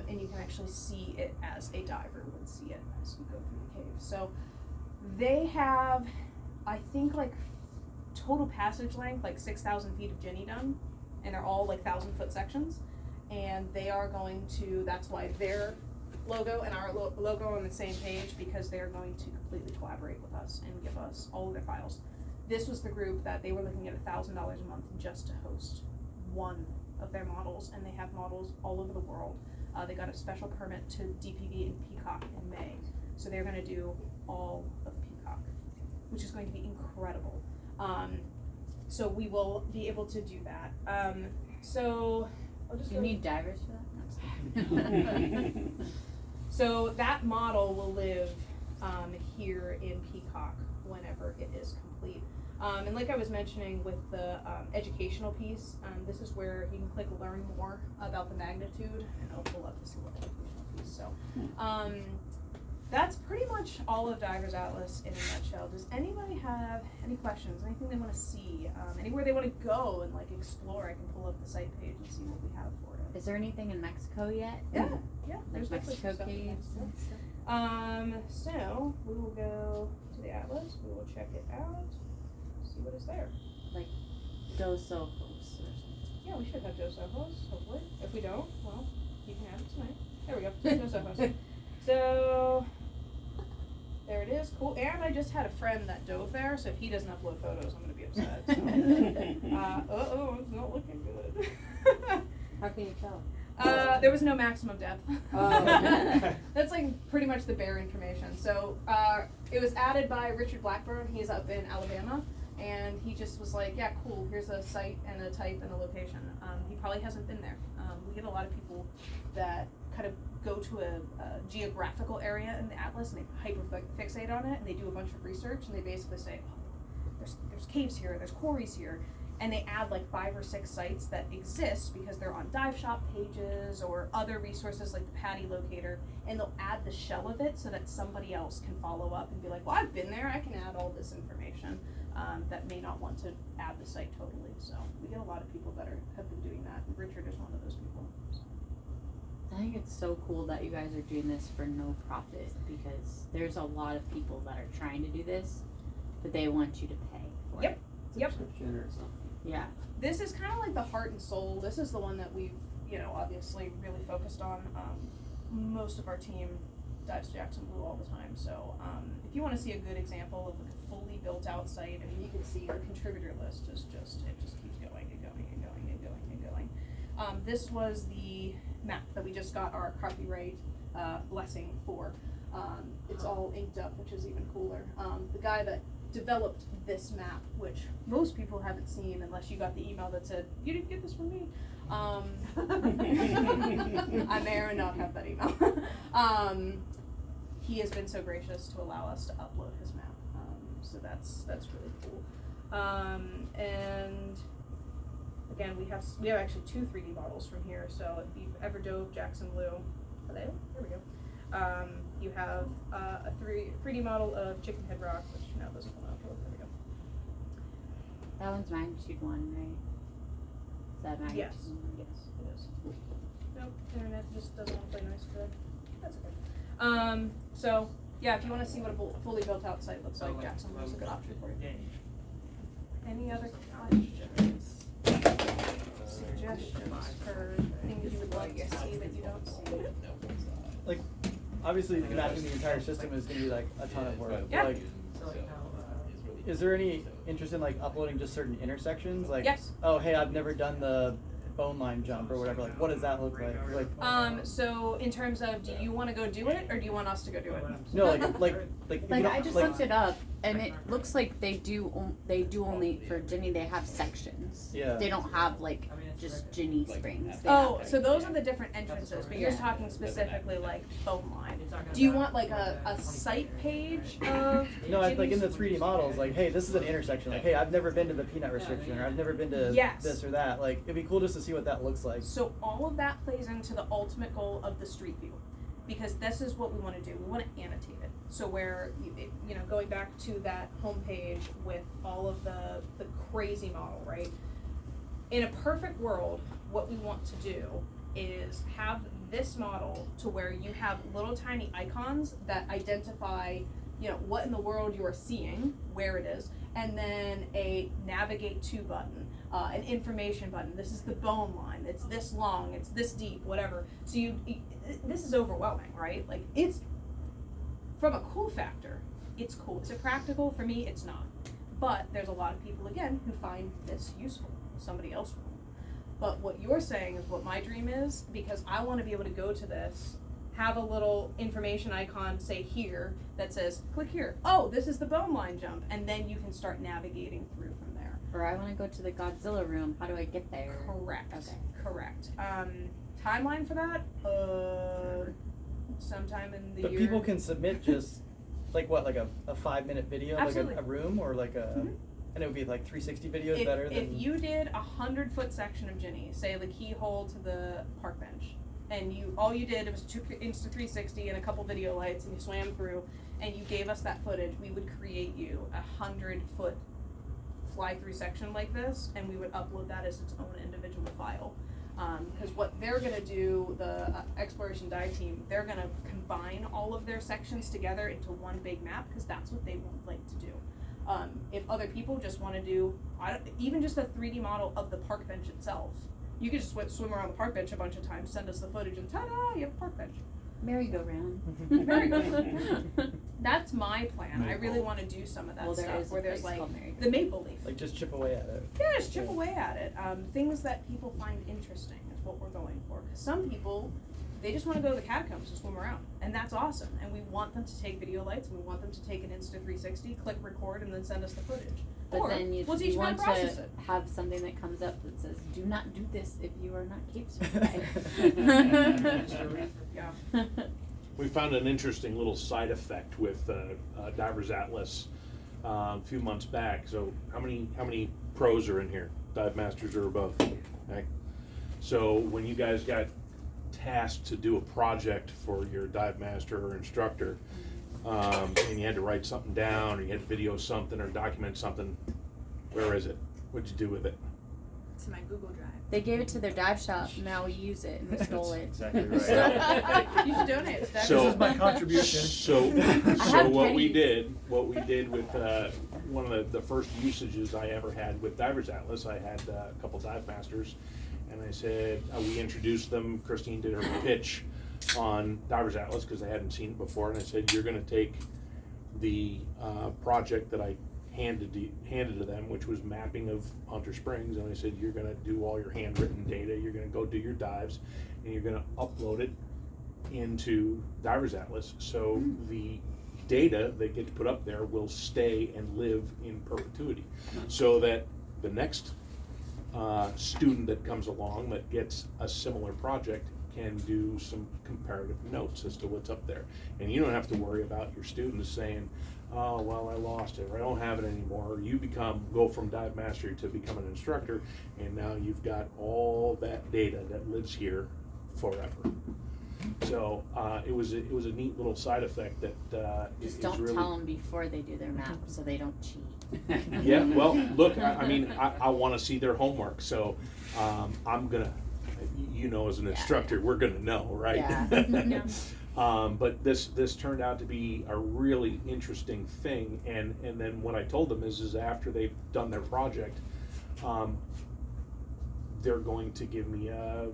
And you can actually see it as a diver would see it as you go through the cave. So they have, I think, like total passage length, like 6,000 feet of Ginny done, and they're all like 1,000-foot sections. And they are going to, that's why their logo and our logo are on the same page, because they're going to completely collaborate with us and give us all of their files. This was the group that they were looking at $1,000 a month just to host one of their models, and they have models all over the world. They got a special permit to DPV in Peacock in May, so they're going to do all of Peacock, which is going to be incredible. So we will be able to do that. So I'll just Do you go. need divers for that? So that model will live here in Peacock whenever it is complete. And like I was mentioning with the educational piece, this is where you can click learn more about the magnitude, and it'll pull up to see what educational piece. So that's pretty much all of Divers Atlas in a nutshell. Does anybody have any questions, anything they want to see, anywhere they want to go and like explore? I can pull up the site page and see what we have for it. Is there anything in Mexico yet? Yeah, Like there's definitely Mexico some stuff in caves Mexico. and stuff? So we will go to the Atlas, we will check it out, see what is there. Dos Ojos or something. Yeah, we should have Dos Ojos, hopefully. If we don't, well, you can have it tonight. There we go, Dos Ojos. So, there it is, cool. And I just had a friend that dove there, so if he doesn't upload photos, I'm gonna be upset. So. It's not looking good. How can you tell? There was no maximum depth. Oh. That's like pretty much the bare information. So it was added by Richard Blackburn. He's up in Alabama, and he just was like, yeah, cool, here's a site and a type and a location. He probably hasn't been there. We get a lot of people that kind of go to a geographical area in the Atlas, and they hyper fixate on it, and they do a bunch of research, and they basically say, oh, there's caves here, there's quarries here. And they add like 5 or 6 sites that exist because they're on dive shop pages or other resources like the Patty Locator, and they'll add the shell of it so that somebody else can follow up and be like, well, I've been there, I can add all this information, that may not want to add the site totally. So we get a lot of people that have been doing that, and Richard is one of those people. So. I think it's so cool that you guys are doing this for no profit, because there's a lot of people that are trying to do this, but they want you to pay for Yep. it. Yep. Subscription or something. Yeah. This is kind of like the heart and soul. This is the one that we've, obviously really focused on. Most of our team dives Jackson Blue all the time. So if you want to see a good example of like a fully built out site, I mean, you can see the contributor list is it just keeps going and going and going and going and going. This was the map that we just got our copyright blessing for. It's all inked up, which is even cooler. The guy that developed this map, which most people haven't seen unless you got the email that said, you didn't get this from me. I may or may not have that email. He has been so gracious to allow us to upload his map. So that's really cool. And again, we have actually 2 3D models from here. So if you've ever dove Jackson Blue, hello, there we go. You have a 3D model of Chicken Head Rock, which now doesn't come out. Oh, there we go. That one's magnitude 1, right? Is that magnitude? Yes. 1? Yes, it is. Nope, internet just doesn't want to play nice today. That's okay. So yeah, if you want to see what a fully built out site looks like, Jackson Blue is a good option for you. Any other questions? Suggestions for things you would like to see that you don't see? Like, obviously, mapping the entire system is going to be like a ton of work. Yeah. Like, is there any interest in like uploading just certain intersections? Like, Yes. oh, hey, I've never done the bone line jump or whatever. Like, what does that look like? So in terms of, do you want to go do it, or do you want us to go do it? No, like, if Like you I don't- just like, looked it up, and it looks like they do only for Ginny. They have sections. Yeah. They don't have like just Ginny Springs. They Oh, have, so those are the different entrances, but you're Yeah. talking specifically like bone line. Do you want like a site page of? No, like in Ginny's- the 3D models, like, hey, this is an intersection. Like, hey, I've never been to the peanut restriction, or I've never been to Yes. this or that. Like, it'd be cool just to see what that looks like. So all of that plays into the ultimate goal of the street view, because this is what we want to do. We want to annotate it. So where going back to that homepage with all of the crazy model, right? In a perfect world, what we want to do is have this model to where you have little tiny icons that identify, what in the world you are seeing, where it is, and then a navigate to button, an information button. This is the bone line. It's this long. It's this deep. Whatever. So this is overwhelming, right? Like, it's from a cool factor. It's cool. Is it practical? For me, it's not. But there's a lot of people again who find this useful. Somebody else will. But what you're saying is what my dream is, because I want to be able to go to this, have a little information icon say here that says click here. Oh, this is the bone line jump, and then you can start navigating through from there. Or I want to go to the Godzilla room. How do I get there? Correct. Okay. Correct. Timeline for that? Sometime in the But year. people can submit just like what, like a 5-minute video, Absolutely. like a room, or like a, Mhm. and it would be like 360 videos better than. If you did a 100-foot section of Ginny, say the keyhole to the park bench, and all you did was took your Insta360 and a couple video lights, and you swam through, and you gave us that footage, we would create you a 100-foot fly-through section like this, and we would upload that as its own individual file. Because what they're gonna do, the exploration dive team, they're gonna combine all of their sections together into one big map, because that's what they would like to do. If other people just want to do, even just a 3D model of the park bench itself, you could just swim around the park bench a bunch of times, send us the footage, and ta-da, you have a park bench. Merry-go-round. Merry-go-round. That's my plan. I really want to do some of that Well, there stuff is a where there's place like called Merry-go-round. the maple leaf. Like, just chip away at it. Yeah, just chip away at it. Things that people find interesting is what we're going for. 'Cause some people, they just want to go to the catacombs and swim around, and that's awesome. And we want them to take video lights. We want them to take an Insta360, click record, and then send us the footage. But or then we'll teach you them how want to process to it. have something that comes up that says, "Do not do this if you are not Cape certified." Yeah. We found an interesting little side effect with Divers Atlas a few months back. So how many pros are in here? Dive masters or above? Okay. So when you guys got tasked to do a project for your dive master or instructor, and you had to write something down, or you had to video something or document something, where is it? What'd you do with it? It's in my Google Drive. They gave it to their dive shop. Now we use it, and we stole it. Exactly right. You should donate. It's So- This is my contribution. So have what we pennies. did with one of the first usages I ever had with Divers Atlas, I had a couple dive masters, and I said, we introduced them. Christine did her pitch on Divers Atlas because they hadn't seen it before, and I said, you're going to take the project that I handed to them, which was mapping of Hunter Springs, and I said, you're going to do all your handwritten data, you're going to go do your dives, and you're going to upload it into Divers Atlas, so the data that gets put up there will stay and live in perpetuity, so that the next student that comes along that gets a similar project can do some comparative notes as to what's up there. And you don't have to worry about your students saying, oh, well, I lost it, or I don't have it anymore. Or you go from dive mastery to become an instructor, and now you've got all that data that lives here forever. So it was a neat little side effect that Just is don't really... tell them before they do their map so they don't cheat. Yeah, well, look, I mean, I want to see their homework, so I'm gonna, as an instructor, we're gonna know, right? Yeah. But this turned out to be a really interesting thing, and then what I told them is after they've done their project, they're going to give me a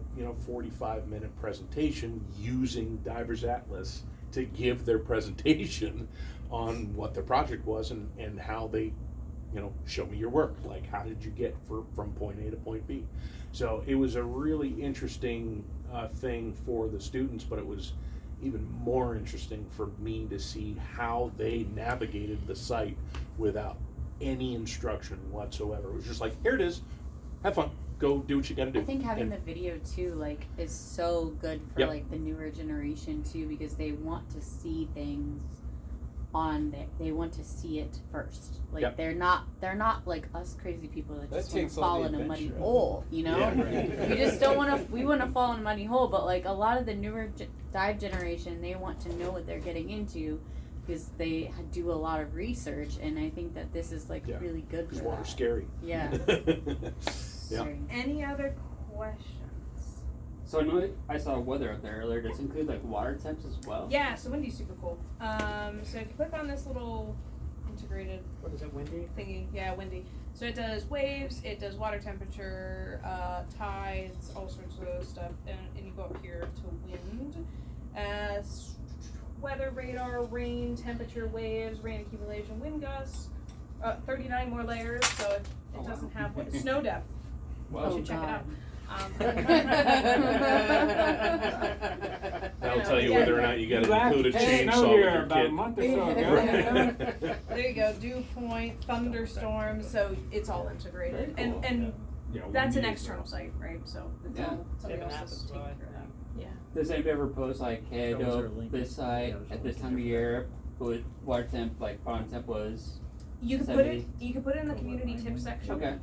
45-minute presentation using Divers Atlas to give their presentation on what their project was and how they, show me your work. Like, how did you get from point A to point B? So it was a really interesting thing for the students, but it was even more interesting for me to see how they navigated the site without any instruction whatsoever. It was just like, here it is, have fun, go do what you gotta do. I think having the video too, is so good for Yep. the newer generation too, because they want to see things they want to see it first. Yep. They're not like us crazy people that just want takes to all fall the in a muddy adventure out of hole, Yeah, right. We just don't we want to fall in a muddy hole, but a lot of the newer dive generation, they want to know what they're getting into because they do a lot of research, and I think that this is Yeah. really good Because for water's that. scary. Yeah. Yeah. Very- Any other questions? So I know I saw weather up there earlier. Does it include water temps as well? Yeah, so windy's super cool. So if you click on this little integrated What is it, windy? thingy, yeah, windy. So it does waves, it does water temperature, tides, all sorts of stuff, and you go up here to wind, weather radar, rain, temperature, waves, rain accumulation, wind gusts, 39 more layers. So if it doesn't have snow depth, Wow. you should check it out. That'll tell you whether or not you gotta include a Hey, chainsaw with here your about a kid. month or so ago. Right. There you go, dew point, thunderstorms, so it's all integrated. And Yeah, that's an windy external site, right? So it's Yeah. all somebody They have an else app is as well, taking I care of that. think. Yeah. Does anybody ever post hey, That was Adobe, their link. this site Yeah, it was at this looking time of different. year, what water temp, bottom temp was? You can put it. You can put it in the community tips section. Okay.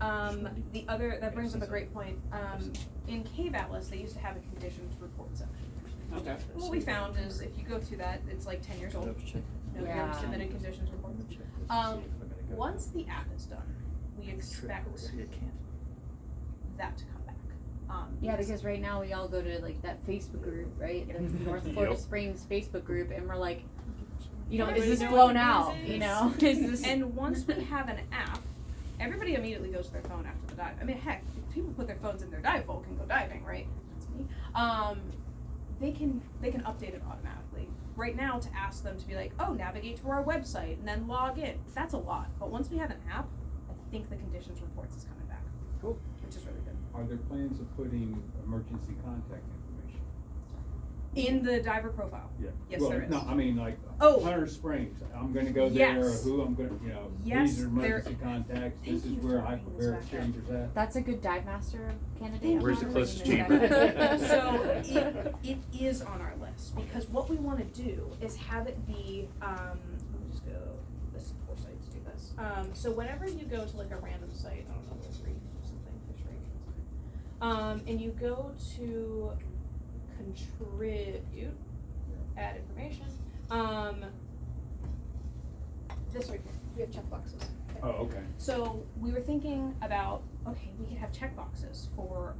The other that brings up a great point. In Cave Atlas, they used to have a conditions report section. Okay. What we found is if you go to that, it's 10 years old. No, Yeah. never submitted conditions report. Once the app is done, we expect that to come back. Yeah, because right now we all go to that Facebook group, right? The North Florida Yep. Springs Facebook group, and we're like, is Everybody this know blown what out? this Is this? And once we have an app, everybody immediately goes to their phone after the dive. I mean, heck, if people put their phones in their dive vault and go diving, right? That's me. They can update it automatically. Right now, to ask them to be navigate to our website and then log in, that's a lot. But once we have an app, I think the conditions reports is coming back. Cool. Which is really good. Are there plans of putting emergency contact information? In the diver profile. Yeah. Yes, Well, there is. No, I mean Oh. Hunter Springs, I'm gonna go there, or Yes. who I'm gonna, Yes, these are there- emergency contacts, Thank this is you where for I bringing this prepare back up. chambers at. That's a good dive master candidate. Thank Where's you the for closest bringing chamber? this back. So it is on our list because what we want to do is have it be. Let me just go. This 4 sites do this. So whenever you go to a random site, I don't know, reef something, fish reef, and you go to contribute, add information. This right here, we have checkboxes. Okay. Oh, okay. So we were thinking about, we could have checkboxes for,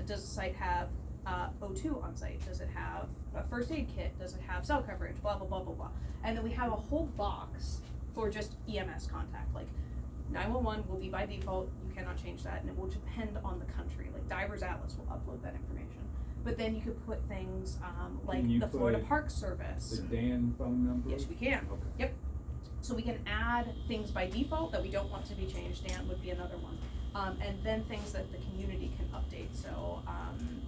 does the site have O2 on site? Does it have a first aid kit? Does it have cell coverage? Blah, blah, blah, blah, blah. And then we have a whole box for just EMS contact. 911 will be by default, you cannot change that, and it will depend on the country. Divers Atlas will upload that information. But then you could put things Can you the Florida put Park Service. The Dan phone number? Yes, we can. Okay. Yep. So we can add things by default that we don't want to be changed. Dan would be another one. and then things that the community can update. So,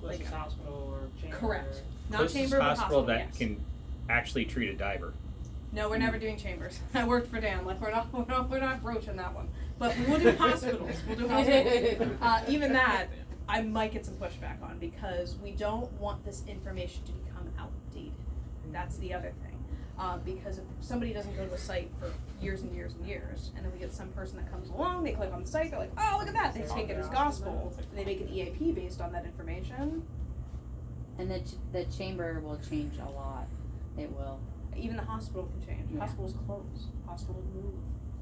like Closest hospital or chamber. correct, not Closest chamber, but hospital that yes. can actually treat a diver. No, we're never doing chambers. I worked for Dan. Like we're not broaching that one. But we'll do hospitals. We'll do hospitals. Even that, I might get some pushback on because we don't want this information to become outdated. That's the other thing. Because if somebody doesn't go to a site for years and years and years, and then we get some person that comes along, they click on the site, they're like, oh, look at that. They take it as gospel, and they make an EAP based on that information. And the chamber will change a lot. It will. Even the hospital can change. Yeah. Hospitals close. Hospitals move.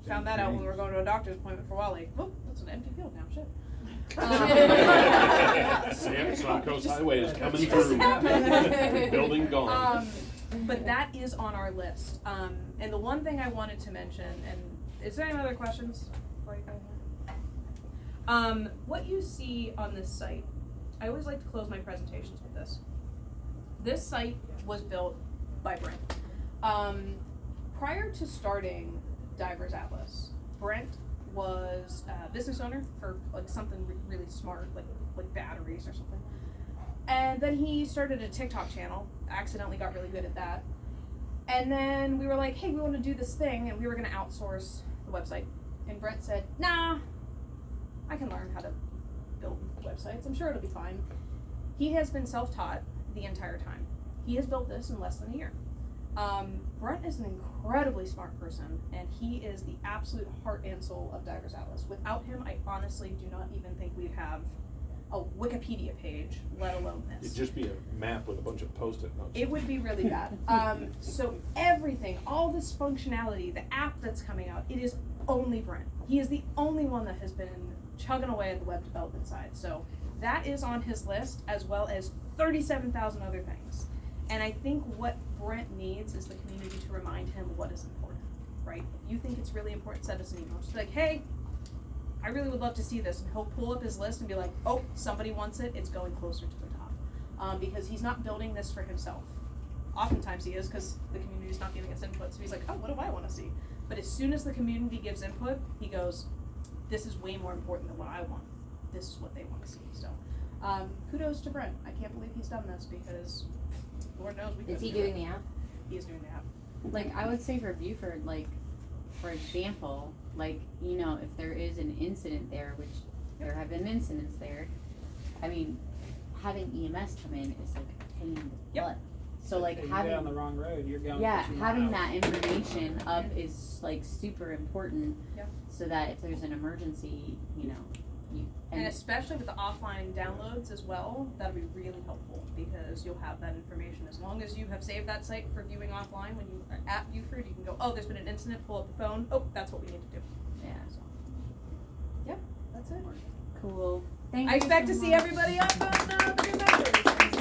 Found that out when we were going to a doctor's appointment for a while. Like, oh, that's an empty field now. Shit. Sam South Coast Highway is coming just through. happened. Building gone. But that is on our list. And the one thing I wanted to mention, and is there any other questions? What you see on this site, I always like to close my presentations with this. This site was built by Brent. Prior to starting Divers Atlas, Brent was a business owner for like something really smart, like batteries or something. And then he started a TikTok channel, accidentally got really good at that. And then we were like, hey, we want to do this thing, and we were going to outsource the website. And Brent said, nah, I can learn how to build websites. I'm sure it'll be fine. He has been self-taught the entire time. He has built this in less than a year. Brent is an incredibly smart person, and he is the absolute heart and soul of Divers Atlas. Without him, I honestly do not even think we'd have a Wikipedia page, let alone this. It'd just be a map with a bunch of Post-it notes. It would be really bad. So everything, all this functionality, the app that's coming out, it is only Brent. He is the only one that has been chugging away at the web development side. So that is on his list, as well as 37,000 other things. And I think what Brent needs is the community to remind him what is important, right? If you think it's really important, send us an email. Just be like, hey, I really would love to see this. And he'll pull up his list and be like, oh, somebody wants it, it's going closer to the top. Because he's not building this for himself. Oftentimes he is, because the community's not giving us input. So he's like, oh, what do I want to see? But as soon as the community gives input, he goes, this is way more important than what I want. This is what they want to see. So kudos to Brent. I can't believe he's done this, because Lord knows we couldn't Is he do doing it. the app? He is doing the app. Like, I would say for Buford, like, for example, like, you know, if there is an incident there, which there have been incidents there, I mean, having EMS come in is like a pain in the Yep. butt. So like If you having go on the wrong road, you're going. yeah, 50 having miles. that information up is like super important. Yeah. So that if there's an emergency, you know, you And especially with the offline downloads as well, that'll be really helpful, because you'll have that information. As long as you have saved that site for viewing offline, when you are at Buford, you can go, oh, there's been an incident, pull up the phone, oh, that's what we need to do. yeah. So, yep, that's it. Cool. Thank I you expect so to see much. everybody up on the new members.